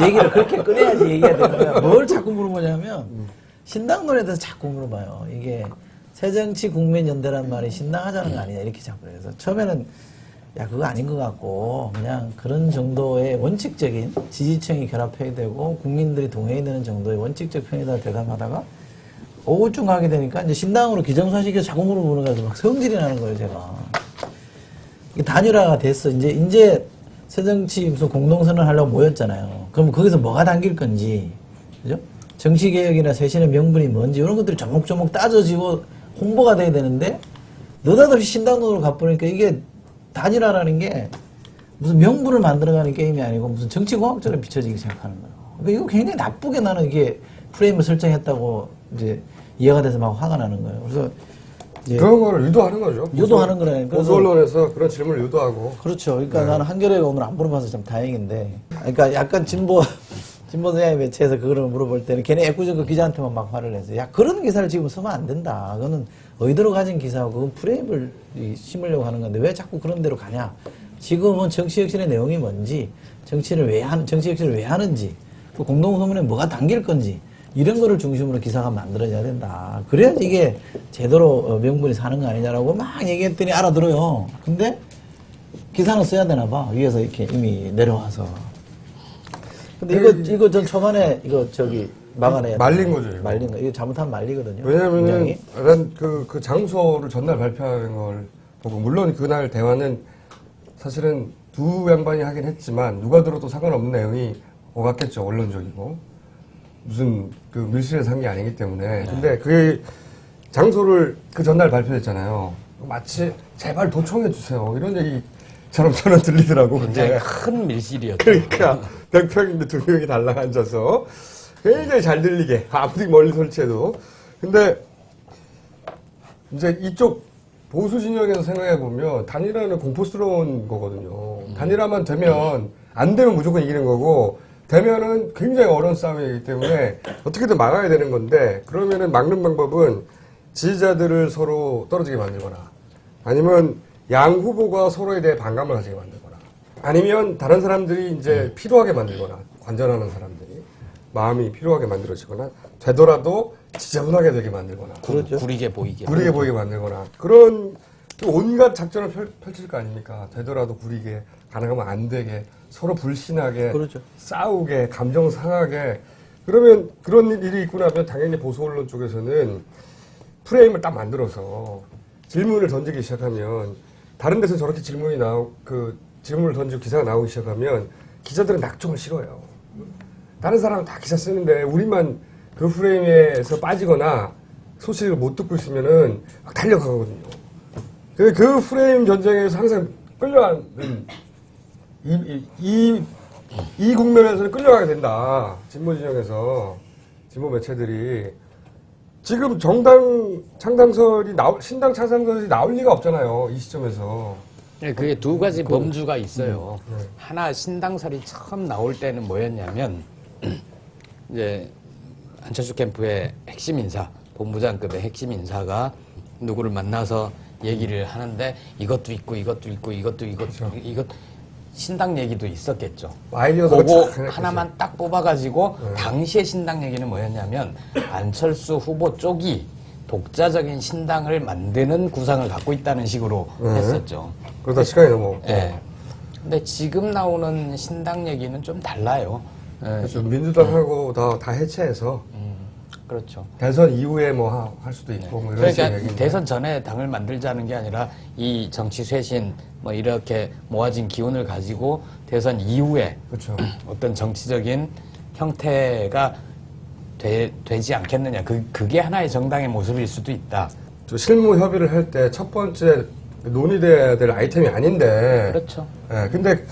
얘기를 그렇게 꺼내야지 얘기가 되는 거야. 뭘 자꾸 물어보냐면, 신당론에 대해서 자꾸 물어봐요. 이게 새정치국민연대란 말이 신당 하자는 거 아니냐, 이렇게 자꾸 해서. 처음에는, 야, 그거 아닌 것 같고, 그냥 그런 정도의 원칙적인 지지층이 결합해야 되고, 국민들이 동의해야 되는 정도의 원칙적 편이다 대답하다가, 오우증하게 되니까, 이제 신당으로 기정사실해서 자꾸 물어보는 거라서 막 성질이 나는 거예요, 제가. 이게 단일화가 됐어. 이제 새정치 무슨 공동선언 하려고 모였잖아요. 그럼 거기서 뭐가 담길 건지, 그죠? 정치개혁이나 쇄신의 명분이 뭔지, 이런 것들이 조목조목 따져지고 홍보가 돼야 되는데, 느닷없이 신당론으로 가버리니까 이게 단일화라는 게 무슨 명분을 만들어가는 게임이 아니고 무슨 정치공학적으로 비춰지기 시작하는 거예요. 그러니까 이거 굉장히 나쁘게 나는 이게 프레임을 설정했다고 이제 이해가 돼서 막 화가 나는 거예요. 그래서 이제 그런 거를 유도하는 거죠. 유도하는 거라니까. 보수 언론에서 그런 질문을 유도하고. 그렇죠. 그러니까 나는 한겨레가 오늘 안 물어봐서 참 다행인데. 그러니까 약간 진보 서양의 매체에서 그거를 물어볼 때는 걔네 애꿎은 그 기자한테만 막 화를 내서 야, 그런 기사를 지금 쓰면 안 된다. 그거는 의도로 가진 기사고 그건 프레임을 심으려고 하는 건데 왜 자꾸 그런 데로 가냐. 지금은 정치혁신의 내용이 뭔지, 정치혁신을 왜 하는지, 또 공동선언에 뭐가 담길 건지, 이런 거를 중심으로 기사가 만들어져야 된다. 그래야지 이게 제대로 명분이 사는 거 아니냐라고 막 얘기했더니 알아들어요. 근데 기사는 써야 되나 봐. 위에서 이렇게 이미 내려와서. 근데 이거 전 초반에 막아내야 말린 거죠, 이거. 말린 거. 이거 잘못하면 말리거든요. 왜냐면은, 굉장히. 난 그 장소를 전날 발표하는 걸 보고, 물론 그날 대화는 사실은 두 양반이 하긴 했지만, 누가 들어도 상관없는 내용이 오갔겠죠, 원론적이고. 무슨 그 밀실에서 한 게 아니기 때문에. 근데 그 장소를 그 전날 발표했잖아요. 마치 제발 도청해주세요. 이런 얘기처럼 저는 들리더라고. 굉장히 근데. 큰 밀실이었죠. 그러니까 100평인데 2명이 달랑 앉아서 굉장히 잘 들리게 아무리 멀리 설치해도. 근데 이제 이쪽 보수 진영에서 생각해 보면 단일화는 공포스러운 거거든요. 단일화만 되면 안 되면 무조건 이기는 거고 되면은 굉장히 어려운 싸움이기 때문에 어떻게든 막아야 되는 건데 그러면은 막는 방법은 지지자들을 서로 떨어지게 만들거나 아니면 양 후보가 서로에 대해 반감을 가지게 만들거나 아니면 다른 사람들이 이제 피로하게 만들거나 관전하는 사람들이 마음이 피로하게 만들어지거나 되더라도 지저분하게 되게 만들거나 그렇죠. 구리게 보이게 보이게 만들거나 그런 온갖 작전을 펼칠 거 아닙니까? 되더라도 구리게 가능하면 안 되게 서로 불신하게 그렇죠. 싸우게 감정 상하게 그러면 그런 일이 있고 나면 당연히 보수 언론 쪽에서는 프레임을 딱 만들어서 질문을 던지기 시작하면 다른 데서 저렇게 질문을 던지고 기사가 나오기 시작하면 기자들은 낙점을 싫어해요. 다른 사람은 다 기사 쓰는데 우리만 그 프레임에서 빠지거나 소식을 못 듣고 있으면은 막 달려가거든요. 그 프레임 전쟁에서 항상 끌려가는 이 국면에서는 끌려가게 된다. 진보 진영에서 진보 매체들이 지금 정당 창당설이 신당 창당설이 나올 리가 없잖아요. 이 시점에서. 네, 그게 두 가지 범주가 있어요. 하나 신당설이 처음 나올 때는 뭐였냐면 이제 안철수 캠프의 핵심 인사, 본부장급의 핵심 인사가 누구를 만나서 얘기를 하는데 이것도 있고 신당 얘기도 있었겠죠. 아이디어가 그거 참 하나만 딱 뽑아가지고 당시의 신당 얘기는 뭐였냐면 안철수 후보 쪽이 독자적인 신당을 만드는 구상을 갖고 있다는 식으로 했었죠. 그러다 시간이 넘어갔고. 예. 근데 지금 나오는 신당 얘기는 좀 달라요. 예. 그렇죠. 민주당하고 다 해체해서 그렇죠. 대선 이후에 뭐 할 수도 있고 뭐 이런 식의 그러니까 얘기인데. 대선 전에 당을 만들자는 게 아니라 이 정치 쇄신 뭐 이렇게 모아진 기운을 가지고 대선 이후에 그렇죠. 어떤 정치적인 형태가 되지 않겠느냐. 그게 하나의 정당의 모습일 수도 있다. 저 실무 협의를 할 때 첫 번째 논의돼야 될 아이템이 아닌데. 그렇죠. 예, 근데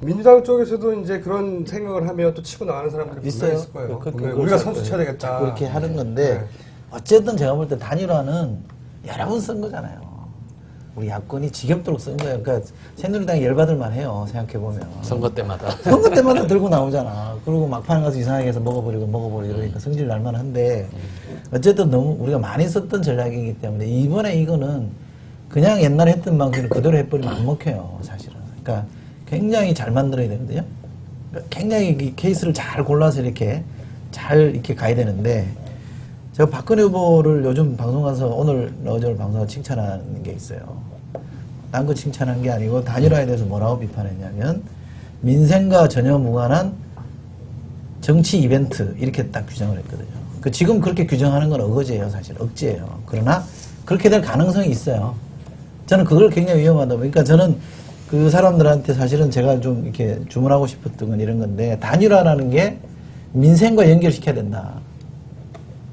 민주당 쪽에서도 이제 그런 생각을 하면 또 치고 나가는 사람들이 분명히 있어요. 있을 거예요. 그걸 분명히 우리가 자꾸 선수 쳐야 되겠다. 그렇게 하는 건데 네. 어쨌든 제가 볼 때 단일화는 여러 번 쓴 거잖아요. 우리 야권이 지겹도록 쓴 거예요. 그러니까 새누리당이 열받을만 해요. 생각해보면. 선거 때마다. 선거 때마다 들고 나오잖아. 그리고 막판 가서 이상하게 해서 먹어버리고 이러니까 성질 날만한데 어쨌든 너무 우리가 많이 썼던 전략이기 때문에 이번에 이거는 그냥 옛날에 했던 방식을 그대로 해버리면 안 먹혀요. 사실은. 그러니까 굉장히 잘 만들어야 되거든요. 굉장히 이 케이스를 잘 골라서 이렇게 잘 이렇게 가야 되는데 제가 박근혜 후보를 요즘 방송 가서 오늘 어제 방송을 칭찬하는 게 있어요. 딴 거 칭찬한 게 아니고 단일화에 대해서 뭐라고 비판했냐면 민생과 전혀 무관한 정치 이벤트 이렇게 딱 규정을 했거든요. 그 지금 그렇게 규정하는 건 어거지예요, 사실 억지예요. 그러나 그렇게 될 가능성이 있어요. 저는 그걸 굉장히 위험하다고. 그러니까 저는 그 사람들한테 사실은 제가 좀 이렇게 주문하고 싶었던 건 이런 건데 단일화라는 게 민생과 연결시켜야 된다.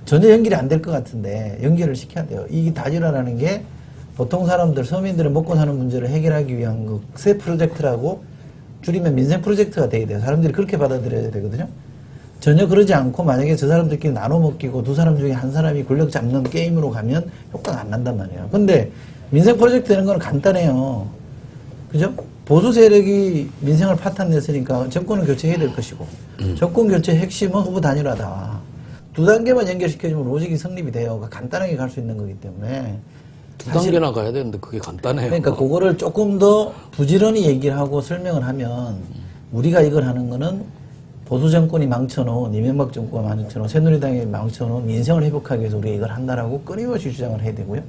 전혀 연결이 안 될 것 같은데 연결을 시켜야 돼요. 이 단일화라는 게 보통 사람들, 서민들의 먹고 사는 문제를 해결하기 위한 그새 프로젝트라고 줄이면 민생 프로젝트가 돼야 돼요. 사람들이 그렇게 받아들여야 되거든요. 전혀 그러지 않고 만약에 저 사람들끼리 나눠 먹기고 두 사람 중에 한 사람이 권력 잡는 게임으로 가면 효과가 안 난단 말이에요. 근데 민생 프로젝트 되는 건 간단해요. 그죠? 보수 세력이 민생을 파탄냈으니까 정권은 교체해야 될 것이고 정권 교체 핵심은 후보 단일화다. 두 단계만 연결시켜주면 로직이 성립이 돼요. 간단하게 갈 수 있는 거기 때문에 두 단계나 가야 되는데 그게 간단해요. 그러니까 그거를 조금 더 부지런히 얘기를 하고 설명을 하면 우리가 이걸 하는 거는 보수 정권이 망쳐놓은 이명박 정권이 망쳐놓은 새누리당이 망쳐놓은 민생을 회복하기 위해서 우리가 이걸 한다라고 끊임없이 주장을 해야 되고요.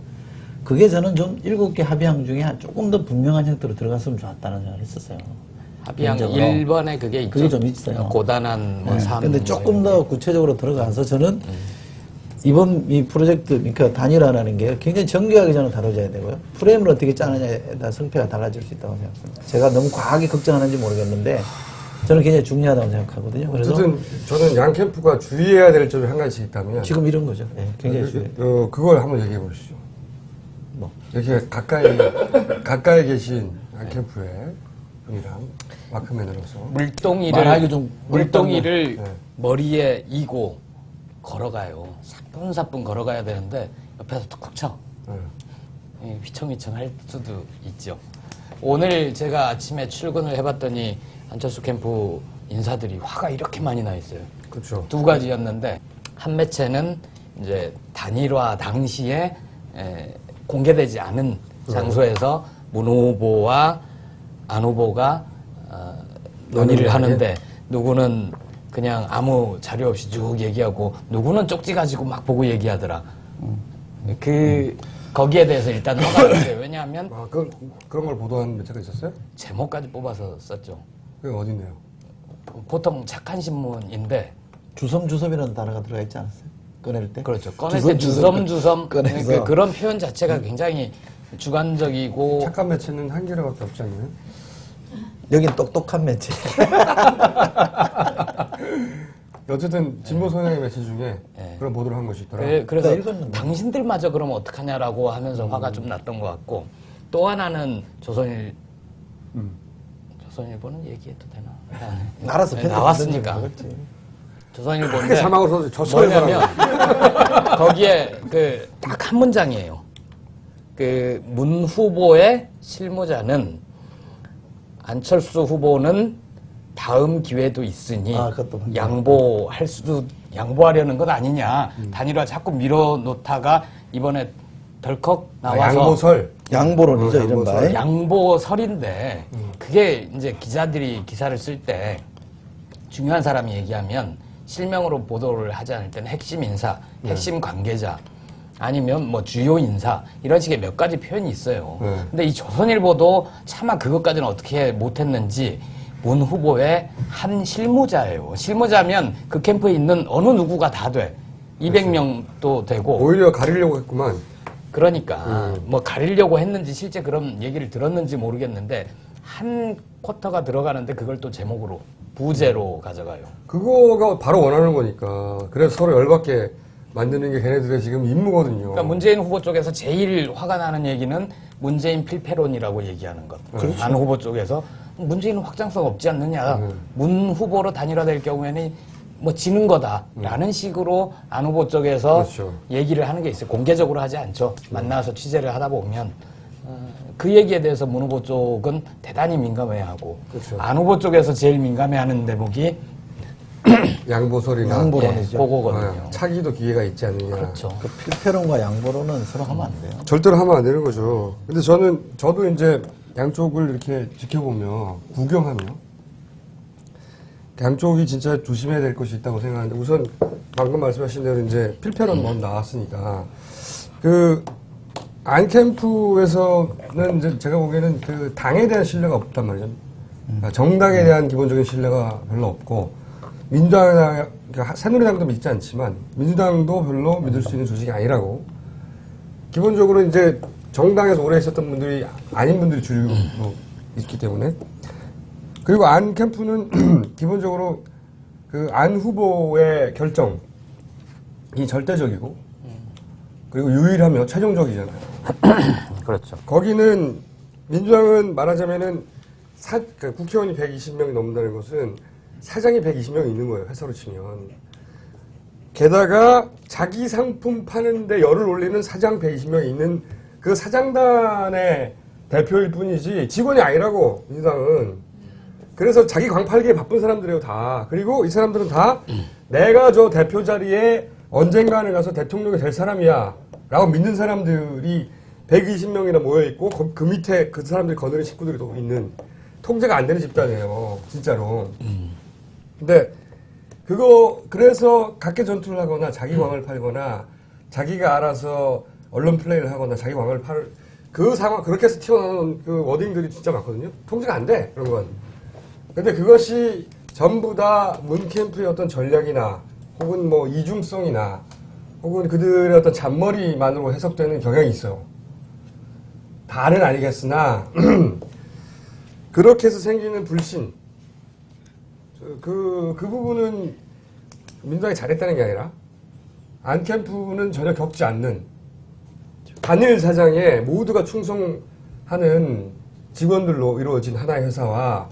그게 저는 좀 7개 합의안 중에 조금 더 분명한 형태로 들어갔으면 좋았다는 생각을 했었어요. 합의안 개인적으로. 1번에 그게 있죠. 그게 좀 있어요. 고단한 뭐 삶. 근데 조금 더 구체적으로 들어가서 저는 이번 이 프로젝트, 그러니까 단일화라는 게 굉장히 정교하게 저는 다뤄져야 되고요. 프레임을 어떻게 짜느냐에 따라 성패가 달라질 수 있다고 생각합니다. 제가 너무 과하게 걱정하는지 모르겠는데 저는 굉장히 중요하다고 생각하거든요. 그래서 어쨌든 저는 양 캠프가 주의해야 될 점이 한 가지씩 있다면 지금 이런 거죠. 네, 굉장히 중요해요. 그걸 한번 얘기해 보시죠. 뭐. 이렇게 가까이 계신 양 캠프의 분이랑 마크맨으로서 말하기 좀 물동이를 네. 머리에 이고 걸어가요. 사뿐사뿐 걸어가야 되는데 옆에서 툭툭 쳐. 네. 휘청휘청 할 수도 있죠. 오늘 제가 아침에 출근을 해봤더니 안철수 캠프 인사들이 화가 이렇게 많이 나 있어요. 그렇죠. 두 가지였는데 한 매체는 이제 단일화 당시에 공개되지 않은 장소에서 문 후보와 안 후보가 논의를 하는데 누구는 그냥 아무 자료 없이 쭉 얘기하고 누구는 쪽지 가지고 막 보고 얘기하더라. 거기에 대해서 일단 화가 났어요. 왜냐하면 그런 걸 보도한 매체가 있었어요? 제목까지 뽑아서 썼죠. 그게 어딨네요? 보통 착한 신문인데 주섬이라는 단어가 들어가 있지 않았어요? 꺼낼 때? 그렇죠. 꺼낼 때 주섬 꺼내서. 그런 표현 자체가 굉장히 주관적이고 착한 매체는 한 개라고밖에 없지 않나요? 여긴 똑똑한 매체. 어쨌든 진보 성향의 매체 중에 네. 그런 보도를 한 것이 있더라. 그래서 나 읽었는데. 당신들마저 그러면 어떡하냐라고 하면서 화가 좀 났던 것 같고 또 하나는 조선일보는 얘기해도 되나? 알아서 네, 나왔으니까. 그렇지. 조선일보인데 자막으로 써서 조선일보라고. 뭐냐면 거기에 딱 한 문장이에요. 문 후보의 실무자는 안철수 후보는 다음 기회도 있으니 그것도 양보하려는 것 아니냐. 단일화 자꾸 밀어놓다가 이번에 덜컥 나와서 양보설. 양보론이죠, 이른바. 양보설인데 그게 이제 기자들이 기사를 쓸 때 중요한 사람이 얘기하면 실명으로 보도를 하지 않을 때는 핵심 인사, 핵심 관계자 아니면 뭐 주요 인사 이런 식의 몇 가지 표현이 있어요. 근데 이 조선일보도 차마 그것까지는 어떻게 못했는지 문 후보의 한 실무자예요. 실무자면 그 캠프에 있는 어느 누구가 다 돼. 200명도 되고. 오히려 가리려고 했구만. 그러니까 뭐 가리려고 했는지 실제 그런 얘기를 들었는지 모르겠는데 한 쿼터가 들어가는데 그걸 또 제목으로 부제로 가져가요. 그거가 바로 원하는 거니까. 그래서 서로 열받게 만드는 게 걔네들의 지금 임무거든요. 그러니까 문재인 후보 쪽에서 제일 화가 나는 얘기는 문재인 필패론이라고 얘기하는 것. 안 후보 쪽에서 문재인은 확장성 없지 않느냐. 문 후보로 단일화될 경우에는 뭐 지는 거다라는 식으로 안 후보 쪽에서 그렇죠. 얘기를 하는 게 있어요. 공개적으로 하지 않죠. 만나서 취재를 하다 보면 그 얘기에 대해서 문 후보 쪽은 대단히 민감해하고 그렇죠. 안 후보 쪽에서 제일 민감해하는 대목이 양보설이나 양보론이죠. 그거거든요. 차기도 기회가 있지 않느냐. 그렇죠. 필패론과 양보론은 서로 하면 안 돼요. 절대로 하면 안 되는 거죠. 근데 저도 이제 양쪽을 이렇게 지켜보며 구경하며 양쪽이 진짜 조심해야 될 것이 있다고 생각하는데 우선 방금 말씀하신 대로 이제 필패론 먼저 나왔으니까 그 안캠프에서는 이제 제가 보기에는 그 당에 대한 신뢰가 없단 말이죠. 그러니까 정당에 대한 기본적인 신뢰가 별로 없고 민주당, 그러니까 새누리당도 믿지 않지만 민주당도 별로 믿을 수 있는 조직이 아니라고. 기본적으로 이제 정당에서 오래 있었던 분들이 아닌 분들이 주류로 있기 때문에. 그리고 안 캠프는 기본적으로 그 안 후보의 결정이 절대적이고 그리고 유일하며 최종적이잖아요. 그렇죠. 거기는 민주당은 말하자면은 그 국회의원이 120명이 넘는다는 것은 사장이 120명이 있는 거예요. 회사로 치면. 게다가 자기 상품 파는데 열을 올리는 사장 120명이 있는 그 사장단의 대표일 뿐이지 직원이 아니라고 민주당은. 그래서 자기 광팔기에 바쁜 사람들이에요 다. 그리고 이 사람들은 다 내가 저 대표 자리에 언젠가는 가서 대통령이 될 사람이야 라고 믿는 사람들이 120명이나 모여있고 그 밑에 그 사람들이 거느린 식구들이 또 있는 통제가 안 되는 집단이에요 진짜로. 근데 그래서 각계 전투를 하거나 자기 광을 팔거나 자기가 알아서 언론 플레이를 하거나 자기 광을 팔 그 상황 그렇게 해서 튀어나오는 그 워딩들이 진짜 많거든요. 통제가 안 돼 그런 건. 근데 그것이 전부 다 문캠프의 어떤 전략이나 혹은 뭐 이중성이나 혹은 그들의 어떤 잔머리만으로 해석되는 경향이 있어요. 다는 아니겠으나 그렇게 해서 생기는 불신 그 부분은 민주당이 잘했다는 게 아니라 안캠프는 전혀 겪지 않는 단일 사장에 모두가 충성하는 직원들로 이루어진 하나의 회사와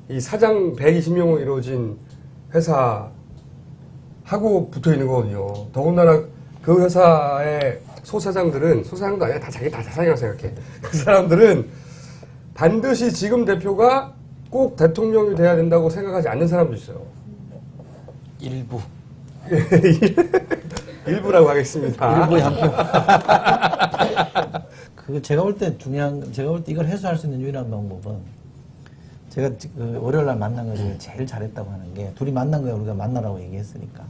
이 사장 120명으로 이루어진 회사하고 붙어 있는 거거든요. 더군다나 그 회사의 소사장도 아니라 다 자기 다 사장이라고 생각해. 그 사람들은 반드시 지금 대표가 꼭 대통령이 돼야 된다고 생각하지 않는 사람도 있어요. 일부. 일부라고 하겠습니다. 일부의 한 표. 그 제가 볼 때 이걸 해소할 수 있는 유일한 방법은 제가 그 월요일 날 만난 거 중에 제일 잘했다고 하는 게 둘이 만난 거야 우리가 만나라고 얘기했으니까.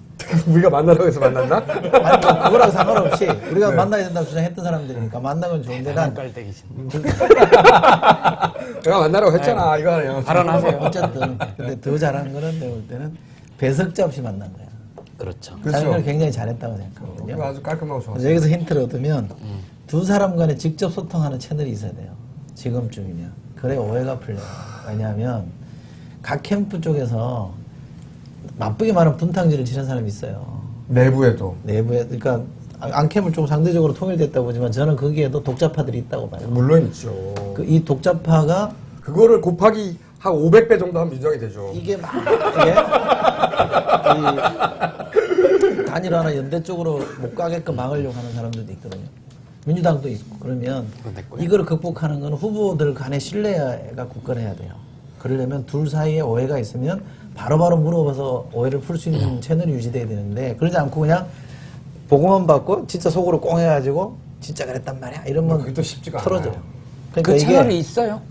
우리가 만나라고 해서 만났나? 아니 뭐 그거랑 상관없이 우리가 만나야 된다고 주장했던 사람들이니까 만난 건 좋은데 난 깔때기신. 내가 만나라고 했잖아. 이거 아니에요. 발언하세요. 어쨌든 근데 더 잘한 거는 내가 볼 때는 배석자 없이 만난 거야. 그렇죠. 자기는 걸 굉장히 잘했다고 생각하거든요. 이거 아주 깔끔하고 좋았어요. 여기서 힌트를 얻으면 두 사람 간에 직접 소통하는 채널이 있어야 돼요. 지금쯤이면. 그래 오해가 풀려요. 왜냐하면 각 캠프 쪽에서 나쁘게 말하면 분탕질을 치는 사람이 있어요. 내부에도. 내부에 그러니까 안캠을 좀 상대적으로 통일됐다고 보지만 저는 거기에도 독자파들이 있다고 봐요. 물론 있죠. 이 독자파가 그거를 곱하기 한 500배 정도 하면 민주당이 되죠. 이게 막 이 단일화나 연대 쪽으로 못 가게끔 막으려고 하는 사람들도 있거든요. 민주당도 있고 그러면 이걸 극복하는 건 후보들 간의 신뢰가 굳건해야 돼요. 그러려면 둘 사이에 오해가 있으면 바로바로 물어봐서 오해를 풀 수 있는 채널이 유지돼야 되는데 그러지 않고 그냥 보고만 받고 진짜 속으로 꽁 해가지고 진짜 그랬단 말이야 이러면 그게 또 쉽지가 틀어져요. 않아요. 그러니까 그 이게 채널이 있어요.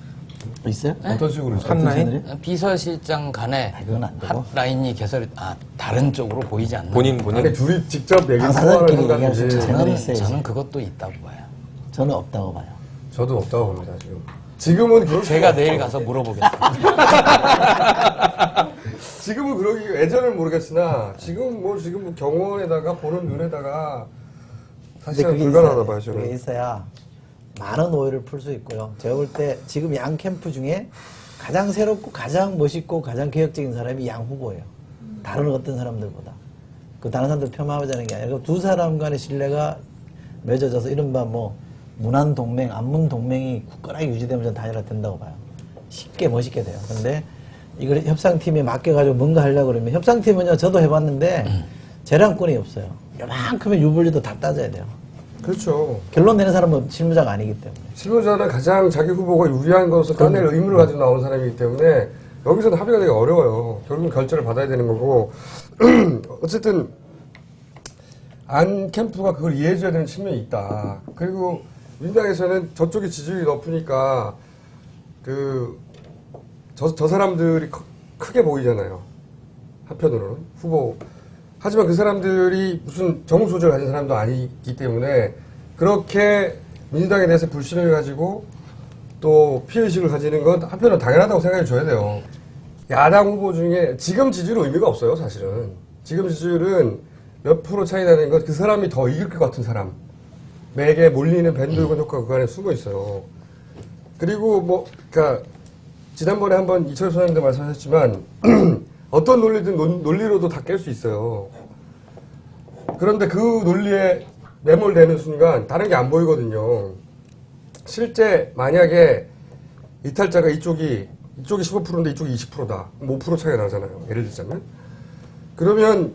있어요? 어떤 식으로 있어요? 한 라인? 비서실장 간에 그건 안 되고. 핫라인이 다른 쪽으로 보이지 않는. 본인 아니 둘이 직접 얘기 소화를 당사자끼리 얘기할 수 한다든지 있는 채널이 있어야지. 저는 그것도 있다고 봐요. 저는 없다고 봐요. 저도 없다고 봅니다 지금. 지금은 그럴 수가 제가 없다고. 내일 가서 물어보겠습니다. 지금은 그러기 예전은 모르겠으나 지금 뭐 경호원에다가 보는 눈에다가 사실은 불가능하다 봐요 저는. 그게 있어야 많은 오해를 풀 수 있고요. 제가 볼 때 지금 양 캠프 중에 가장 새롭고 가장 멋있고 가장 개혁적인 사람이 양 후보예요. 다른 어떤 사람들보다. 그 다른 사람들 폄하하자는 게 아니라 두 사람 간의 신뢰가 맺어져서 이른바 뭐 문안 동맹, 안문 동맹이 굳건하게 유지되면 저는 단일화 된다고 봐요. 쉽게 멋있게 돼요. 근데 이걸 협상팀에 맡겨가지고 뭔가 하려고 그러면 협상팀은요 저도 해봤는데 재량권이 없어요. 요만큼의 유불리도 다 따져야 돼요. 그렇죠. 결론 내는 사람은 실무자가 아니기 때문에. 실무자는 가장 자기 후보가 유리한 것을 따낼 의무를 가지고 나오는 사람이기 때문에 여기서는 합의가 되기 어려워요. 결국은 결제를 받아야 되는 거고 어쨌든 안 캠프가 그걸 이해해줘야 되는 측면이 있다. 그리고 민주당에서는 저쪽이 지지율이 높으니까 저 사람들이 크게 보이잖아요. 한편으로는 후보. 하지만 그 사람들이 무슨 정무소재를 가진 사람도 아니기 때문에 그렇게 민주당에 대해서 불신을 가지고 또 피해의식을 가지는 건 한편으로 당연하다고 생각해 줘야 돼요. 야당 후보 중에 지금 지지율은 의미가 없어요, 사실은. 지금 지지율은 몇 프로 차이 나는 건 그 사람이 더 이길 것 같은 사람에게 몰리는 밴드웨건 효과가 그 안에 숨어 있어요. 그리고 그러니까 지난번에 한번 이철수 소장님도 말씀하셨지만 어떤 논리든 논리로도 다 깰 수 있어요. 그런데 그 논리에 매몰되는 순간 다른 게 안 보이거든요. 실제 만약에 이탈자가 이쪽이 15%인데 이쪽이 20%다. 5% 차이가 나잖아요. 예를 들자면. 그러면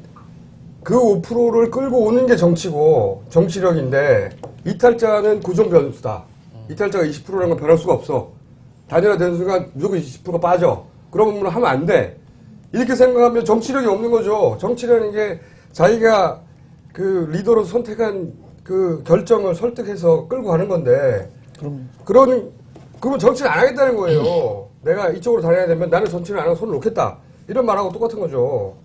그 5%를 끌고 오는 게 정치고 정치력인데 이탈자는 고정 변수다. 이탈자가 20%라는 건 변할 수가 없어. 단일화되는 순간 무조건 20%가 빠져. 그런 걸 하면 안 돼. 이렇게 생각하면 정치력이 없는 거죠. 정치라는 게 자기가 그 리더로 선택한 그 결정을 설득해서 끌고 가는 건데 그러면 정치를 안 하겠다는 거예요. 내가 이쪽으로 다녀야 되면 나는 정치를 안 하고 손을 놓겠다. 이런 말하고 똑같은 거죠.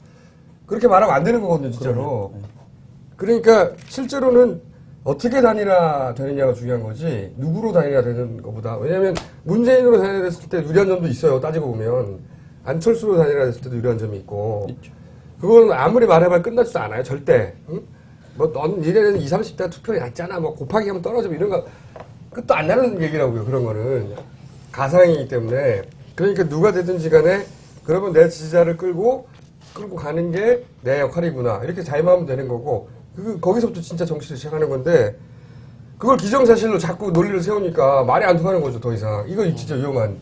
그렇게 말하면 안 되는 거거든요, 진짜로. 그러니까 실제로는 어떻게 단일화 되느냐가 중요한 거지 누구로 단일화 되는 것보다. 왜냐하면 문재인으로 단일화 됐을 때 유리한 점도 있어요. 따지고 보면. 안철수로 단일화 됐을 때도 유리한 점이 있고. 그건 아무리 말해봐야 끝나지도 않아요. 절대. 응? 넌 니네는 20, 30대 투표율이 낮잖아. 곱하기 하면 떨어지고 이런 거 끝도 안 나는 얘기라고요. 그런 거는. 가상이기 때문에. 그러니까 누가 되든지 간에 그러면 내 지지자를 끌고 가는 게 내 역할이구나. 이렇게 자임하면 되는 거고. 거기서부터 진짜 정치를 시작하는 건데 그걸 기정사실로 자꾸 논리를 세우니까 말이 안 통하는 거죠. 더 이상. 이거 진짜 위험한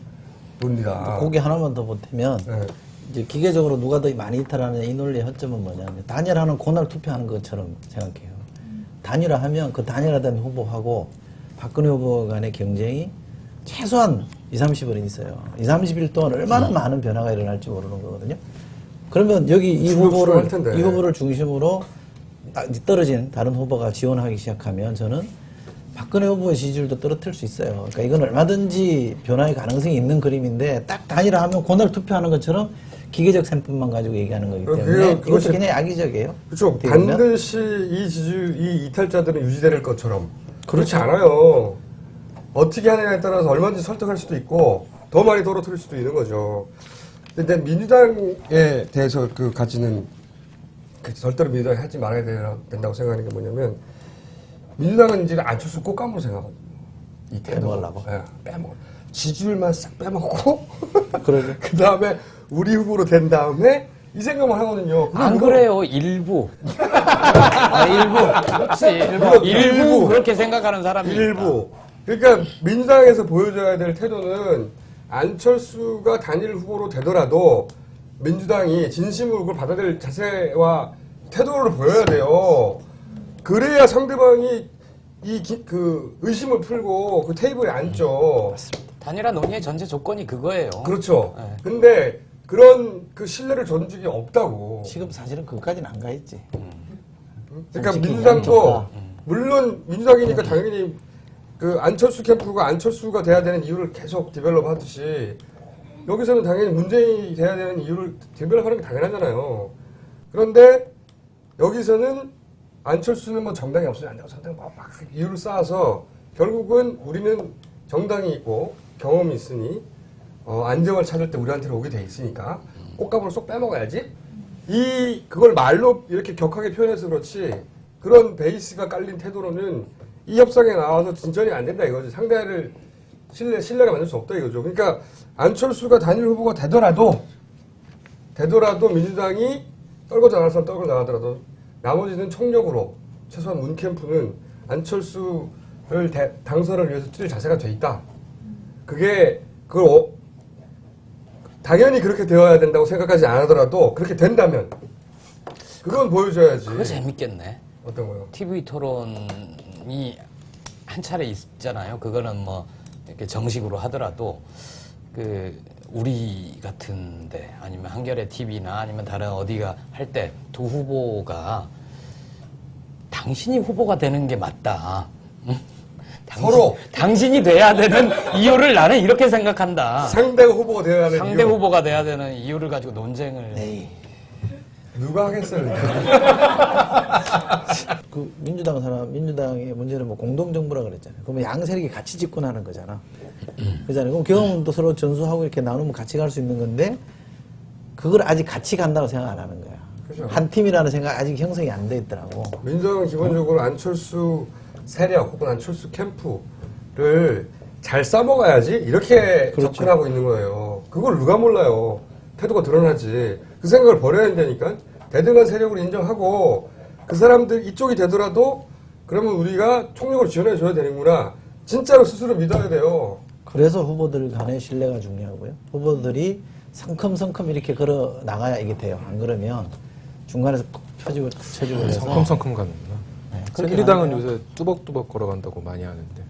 논리다. 고기 하나만 더 보태면 네. 이제 기계적으로 누가 더 많이 이탈하느냐 이 논리의 허점은 뭐냐면 단일화는 고날 투표하는 것처럼 생각해요. 단일화하면 그 단일화된 후보하고 박근혜 후보 간의 경쟁이 최소한 20, 30일은 있어요. 20, 30일 동안 얼마나 많은 변화가 일어날지 모르는 거거든요. 그러면 여기 이 후보를 중심으로 떨어진 다른 후보가 지원하기 시작하면 저는 박근혜 후보의 지지율도 떨어뜨릴 수 있어요. 그러니까 이건 얼마든지 변화의 가능성이 있는 그림인데 딱 단일화하면 고날 투표하는 것처럼 기계적 셈법만 가지고 얘기하는 거기 때문에 그것도 굉장히 악의적이에요. 그렇죠. 반드시 이 이탈자들은 유지될 것처럼 그렇지 않아요. 어떻게 하느냐에 따라서 얼마든지 설득할 수도 있고 더 많이 떨어뜨릴 수도 있는 거죠. 근데 민주당에 대해서 가지는 절대로 민주당이 하지 말아야 된다고 생각하는 게 뭐냐면 민주당은 이제 안철수 꽃감으로 생각하거든요. 이 빼먹으려고. 네, 빼먹어. 지지율만 싹 빼먹고 그러죠. 그 다음에 우리 후보로 된 다음에 이 생각만 하거든요. 안 그래요, 일부. 일부. 그렇지. 일부 그렇게 생각하는 사람이 일부. 그러니까 민주당에서 보여줘야 될 태도는 안철수가 단일 후보로 되더라도 민주당이 진심으로 그걸 받아들일 자세와 태도를 보여야 돼요. 그래야 상대방이 그 의심을 풀고 그 테이블에 앉죠. 단일화 논의의 전제 조건이 그거예요. 그렇죠. 네. 근데 그런 그 신뢰를 준 적이 없다고. 지금 사실은 그까지는 안 가 있지. 그러니까 솔직히 민주당도 양쪽다. 물론 민주당이니까 당연히 그 안철수 캠프가 안철수가 돼야 되는 이유를 계속 디벨롭 하듯이 여기서는 당연히 문재인이 돼야 되는 이유를 디벨롭하는 게 당연하잖아요. 그런데 여기서는 안철수는 뭐 정당이 없으면 안 되고 상당 막 이유를 쌓아서 결국은 우리는 정당이 있고 경험이 있으니 안정을 찾을 때 우리한테는 오게 돼 있으니까 꽃가루를 쏙 빼먹어야지. 그걸 말로 이렇게 격하게 표현해서 그렇지 그런 베이스가 깔린 태도로는 이 협상에 나와서 진전이 안 된다 이거지. 상대를 신뢰가 만들 수 없다 이거죠. 그러니까 안철수가 단일 후보가 되더라도 민주당이 떨궈져 나갈 사람 떨궈져 나가더라도 나머지는 총력으로 최소한 문 캠프는 안철수를 당선을 위해서 뛸 자세가 돼 있다. 그걸 당연히 그렇게 되어야 된다고 생각하지 않더라도 그렇게 된다면 그건 보여줘야지. 그거 재밌겠네. 어떤 거요? TV 토론이 한 차례 있잖아요. 그거는 뭐 이렇게 정식으로 하더라도 우리 같은데 아니면 한겨레 TV나 아니면 다른 어디가 할 때 두 후보가 당신이 후보가 되는 게 맞다. 서로 당신이 돼야 되는 이유를 나는 이렇게 생각한다. 상대가 후보가 되어야 하는 상대 이유. 후보가 돼야 되는 이유를 가지고 논쟁을. 에이. 누가 하겠어요? 그 민주당의 문제는 뭐 공동정부라 그랬잖아요. 그러면 양 세력이 같이 집권하는 거잖아. 그잖아요. 그럼 경험도 서로 전수하고 이렇게 나누면 같이 갈 수 있는 건데 그걸 아직 같이 간다고 생각 안 하는 거야. 그죠. 한 팀이라는 생각 아직 형성이 안 돼 있더라고. 민주당은 기본적으로 안철수 세력 혹은 안철수 캠프를 잘 싸먹어야지 이렇게 그렇죠. 접근하고 있는 거예요. 그걸 누가 몰라요. 태도가 드러나지. 그 생각을 버려야 된다니까. 대등한 세력을 인정하고 그 사람들 이쪽이 되더라도 그러면 우리가 총력으로 지원해줘야 되는구나. 진짜로 스스로 믿어야 돼요. 그래서 후보들 간의 신뢰가 중요하고요. 후보들이 성큼성큼 이렇게 걸어 나가야 이게 돼요. 안 그러면 중간에서 콕 쳐지고 해서 성큼성큼 가는구나. 네, 그렇게 새누리당은 나가면 요새 뚜벅뚜벅 걸어간다고 많이 하는데.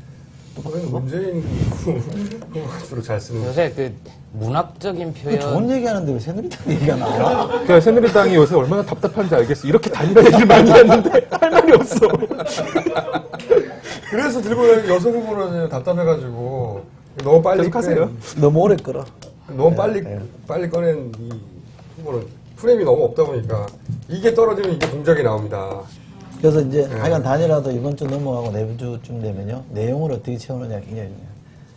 문재인 후보가 주로 잘 쓰는 요새 그 문학적인 그 표현. 좋은 얘기하는데 왜 새누리당 얘기가 나와? 그러니까 새누리당이 요새 얼마나 답답한지 알겠어. 이렇게 단일화 얘기를 많이 했는데 할 말이 없어. 그래서 들고 다니는 여성 후보는 답답해가지고 너무 빨리 계속하세요. 너무 오래 끌어. 너무 빨리 네. 빨리 꺼낸 이 후보는 프레임이 너무 없다 보니까 이게 떨어지면 이게 동작이 나옵니다. 그래서 이제 네. 하여간 단일화도 이번 주 넘어가고 내일 주쯤 되면요. 내용을 어떻게 채우느냐가 굉장히 중요해요.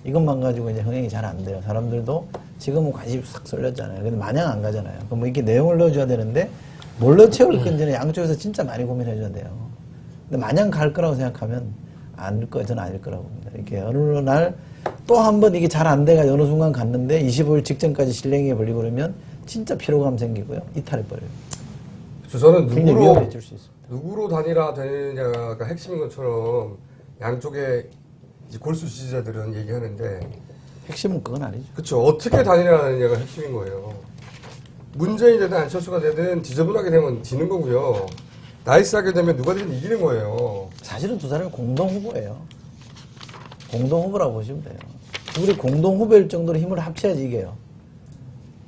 이것만 가지고 이제 흥행이 잘 안 돼요. 사람들도 지금은 관심이 싹 쏠렸잖아요. 근데 마냥 안 가잖아요. 그럼 뭐 이렇게 내용을 넣어줘야 되는데 뭘로 채울 건지는 양쪽에서 진짜 많이 고민해줘야 돼요. 근데 마냥 갈 거라고 생각하면 저는 아닐 거라고 봅니다. 이렇게 어느 날 또 한 번 이게 잘 안 돼가 어느 순간 갔는데 25일 직전까지 실행에 벌리고 그러면 진짜 피로감 생기고요. 이탈해버려요. 저는 굉장히 누구로 위험해질 수 있습니다. 누구로 단일화 되느냐가 핵심인 것처럼 양쪽의 이제 골수 지지자들은 얘기하는데 핵심은 그건 아니죠. 그렇죠. 어떻게 단일화하느냐가 핵심인 거예요. 문재인이 되든 안철수가 되든 지저분하게 되면 지는 거고요. 나이스하게 되면 누가든 이기는 거예요. 사실은 두 사람이 공동 후보예요. 공동 후보라고 보시면 돼요. 둘이 공동 후보일 정도로 힘을 합쳐야지 이겨요.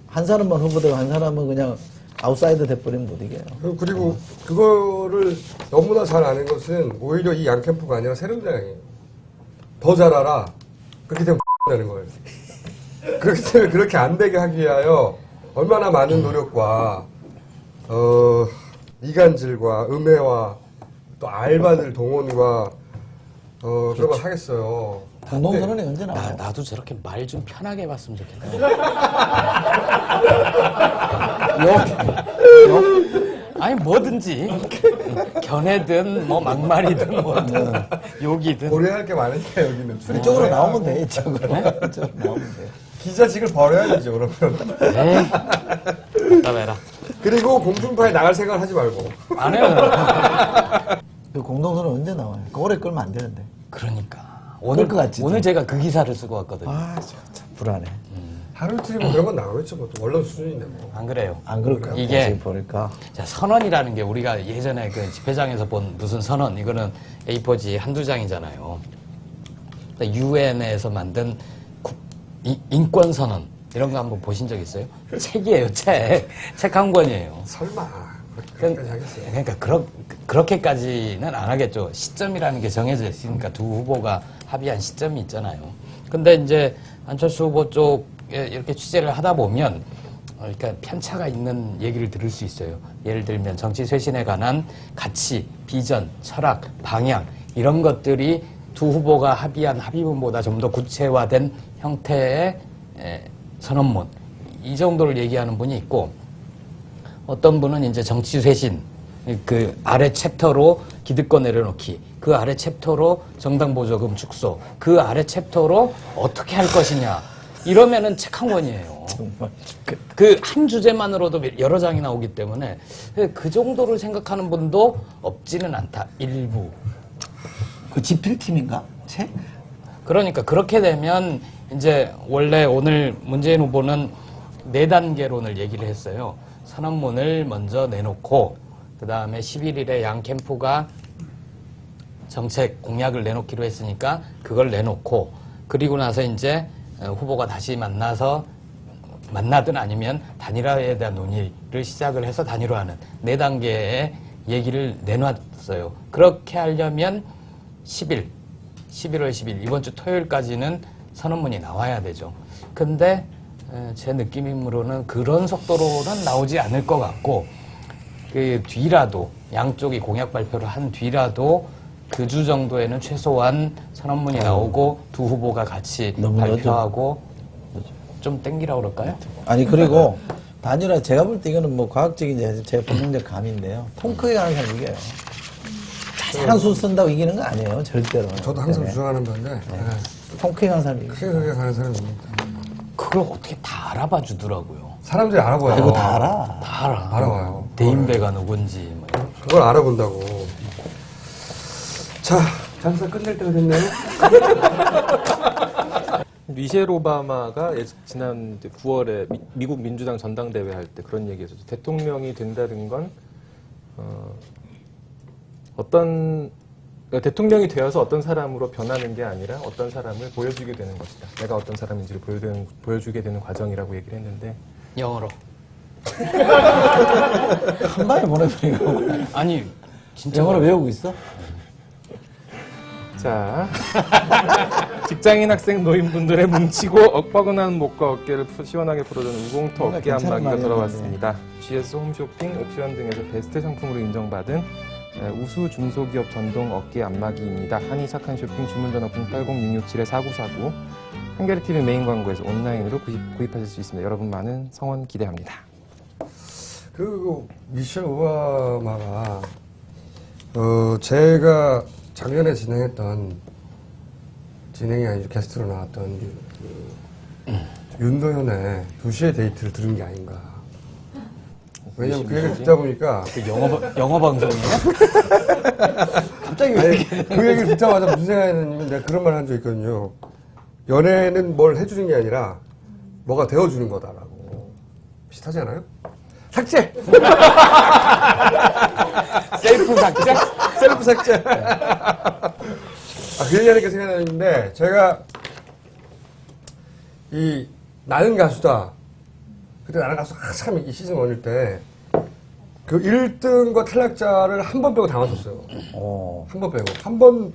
한 사람만 후보되고 한 사람은 그냥 아웃사이더 돼버리면 못 이겨요. 그리고 그거를 너무나 잘 아는 것은 오히려 이 양 캠프가 아니라 새누리당이에요. 더 잘 알아. 그렇게 되면 되는 거예요. 그렇기 때문에 그렇게 안 되게 하기 위하여 얼마나 많은 노력과 이간질과 음해와 또 알바들 동원과 그런 걸 하겠어요. 공동선언이 언제 나와요? 나도 저렇게 말 좀 편하게 해봤으면 좋겠다. 아니 뭐든지 견해든 뭐 막말이든 뭐든 욕이든 고려할 게 많으니까 여기는 이쪽으로 나오면 돼. 이쪽으로 나오면 돼. 기자직을 버려야 되죠 그러면. 에이 답답해라. 그리고 공중파에 나갈 생각을 하지 말고. 안 해요. 그 공동선언 언제 나와요? 그 오래 끌면 안 되는데. 그러니까 그럴 것 같지, 오늘 좀. 제가 그 기사를 쓰고 왔거든요. 참 불안해. 하루 이틀이면 그런 건 나오겠죠. 뭐. 원론 수준인데 뭐. 안 그래요? 안 그럴까? 이게 보니까. 자, 선언이라는 게 우리가 예전에 그 집회장에서 본 무슨 선언, 이거는 A4지 한두 장이잖아요. 유엔에서 만든 인권선언, 이런 거 한번 보신 적 있어요? 책이에요, 책. 책 한 권이에요. 설마 그렇게까지 하겠어요. 그러니까 그렇게까지는 안 하겠죠. 시점이라는 게 정해져 있으니까 두 후보가 합의한 시점이 있잖아요. 근데 이제 안철수 후보 쪽에 이렇게 취재를 하다 보면 그러니까 편차가 있는 얘기를 들을 수 있어요. 예를 들면 정치 쇄신에 관한 가치, 비전, 철학, 방향 이런 것들이 두 후보가 합의한 합의문보다 좀 더 구체화된 형태의 선언문 이 정도를 얘기하는 분이 있고 어떤 분은 이제 정치 쇄신 그 아래 챕터로 기득권 내려놓기 그 아래 챕터로 정당 보조금 축소 그 아래 챕터로 어떻게 할 것이냐 이러면은 책 한 권이에요. 정말. 그 한 주제만으로도 여러 장이 나오기 때문에 그 정도를 생각하는 분도 없지는 않다. 일부. 그 집필팀인가? 책? 그러니까 그렇게 되면 이제 원래 오늘 문재인 후보는 4단계론을 얘기를 했어요. 선언문을 먼저 내놓고 그 다음에 11일에 양 캠프가 정책 공약을 내놓기로 했으니까 그걸 내놓고 그리고 나서 이제 후보가 다시 만나든 아니면 단일화에 대한 논의를 시작을 해서 단일화하는 4단계의 얘기를 내놨어요. 그렇게 하려면 10일 11월 10일 이번 주 토요일까지는 선언문이 나와야 되죠. 근데 제 느낌으로는 그런 속도로는 나오지 않을 것 같고 그 뒤라도 양쪽이 공약 발표를 한 뒤라도 그 주 정도에는 최소한 선언문이 나오고 두 후보가 같이 너무 발표하고 좀 땡기라고 그럴까요? 아니 그리고 단일화 제가 볼 때 이거는 뭐 과학적인 제 본능적 감인데요. 통 크게 가는 사람이 이겨요. 자잘한 수 쓴다고 이기는 거 아니에요. 절대로. 저도 항상 네. 주장하는 건데 통 크게 가는 사람이 이겨요. 크게 가는 사람입니다. 그걸 어떻게 다 알아봐 주더라고요. 사람들이 알아봐요. 이거 다 알아. 다 알아. 알아봐요. 대인배가 누군지. 뭐 이런. 그걸 알아본다고. 자, 장사 끝낼 때가 됐네요. 미셸 오바마가 지난 9월에 미국 민주당 전당대회 할 때 그런 얘기했었죠. 대통령이 된다는 건 그러니까 대통령이 되어서 어떤 사람으로 변하는 게 아니라 어떤 사람을 보여주게 되는 것이다. 내가 어떤 사람인지를 보여주게 되는 과정이라고 얘기를 했는데 영어로. 한 방에 보내버리고. 아니 진짜 영어로 외우고 있어? 자, 직장인 학생 노인분들의 뭉치고 뻐근한 목과 어깨를 시원하게 풀어주는 우공터 뭔가 어깨 괜찮은 안마기가 말이었는데. 돌아왔습니다. GS 홈쇼핑, 옵션 등에서 베스트 상품으로 인정받은 우수 중소기업 전동 어깨 안마기입니다. 한의 착한 쇼핑 주문전화 080-667-4949 한겨레TV 메인 광고에서 온라인으로 구입하실 수 있습니다. 여러분 많은 성원 기대합니다. 그리고 미셸 오바마가 제가 작년에 진행이 아니죠. 게스트로 나왔던 윤도현의 2시의 데이트를 들은 게 아닌가. 왜냐면 그 얘기를 듣다 보니까 영어 방송이에요? 갑자기 그 얘기를 듣자마자 무슨 생각이 드냐면 내가 그런 말 한 적 있거든요. 연애는 뭘 해주는 게 아니라 뭐가 되어주는 거다라고. 비슷하지 않아요? 삭제! 셀프 삭제? 셀프 삭제. 그 얘기하니까 생각나는데, 제가, 나는 가수다. 그때 나는 가수 한참 이 시즌 1일 때, 그 1등과 탈락자를 한 번 빼고 다 맞췄어요. 한 번 빼고. 한 번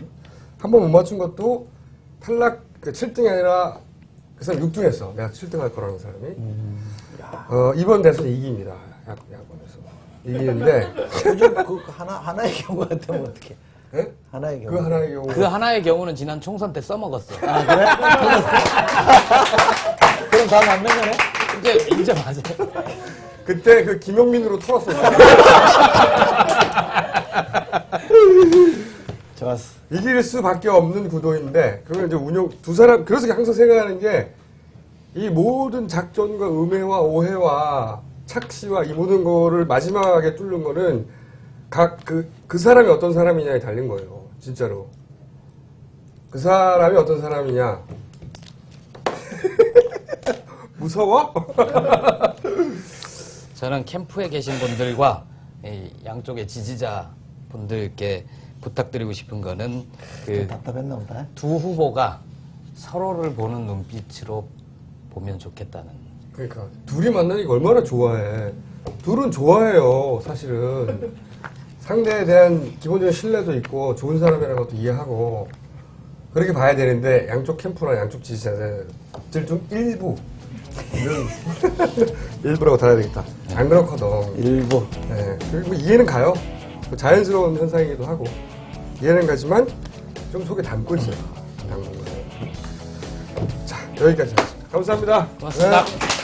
못 맞춘 것도 탈락, 7등이 아니라, 그 사람 6등 했어. 내가 7등 할 거라는 사람이. 이번 대선 이깁니다. 야권에서. 이기는데, 그 하나의 경우 같으면 어떡해. 네? 하나의 경우. 그 하나의 경우. 그 하나의 경우는 지난 총선 때 써먹었어. 아, 그래? 그럼 다 맞는 거네? 이제 맞아. 그때 그 김용민으로 털었어요. 좋았어. 이길 수밖에 없는 구도인데 그걸 이제 두 사람 그래서 항상 생각하는 게 이 모든 작전과 음해와 오해와 착시와 이 모든 거를 마지막에 뚫는 거는 그 사람이 어떤 사람이냐에 달린 거예요. 진짜로. 그 사람이 어떤 사람이냐. 무서워? 저는 캠프에 계신 분들과 이 양쪽의 지지자 분들께 부탁드리고 싶은 거는 그 답답했나 보다. 두 후보가 서로를 보는 눈빛으로 보면 좋겠다는. 그러니까 둘이 만나니까 얼마나 좋아해. 둘은 좋아해요. 사실은. 상대에 대한 기본적인 신뢰도 있고 좋은 사람이라는 것도 이해하고 그렇게 봐야 되는데 양쪽 캠프나 양쪽 지지자들 중 일부 일부라고 달아야 되겠다. 안 그렇거든. 일부. 네. 그리고 이해는 가요. 자연스러운 현상이기도 하고 이해는 가지만 좀 속에 담고 있어요. 담고. 자, 여기까지 하겠습니다. 감사합니다. 고맙습니다. 네.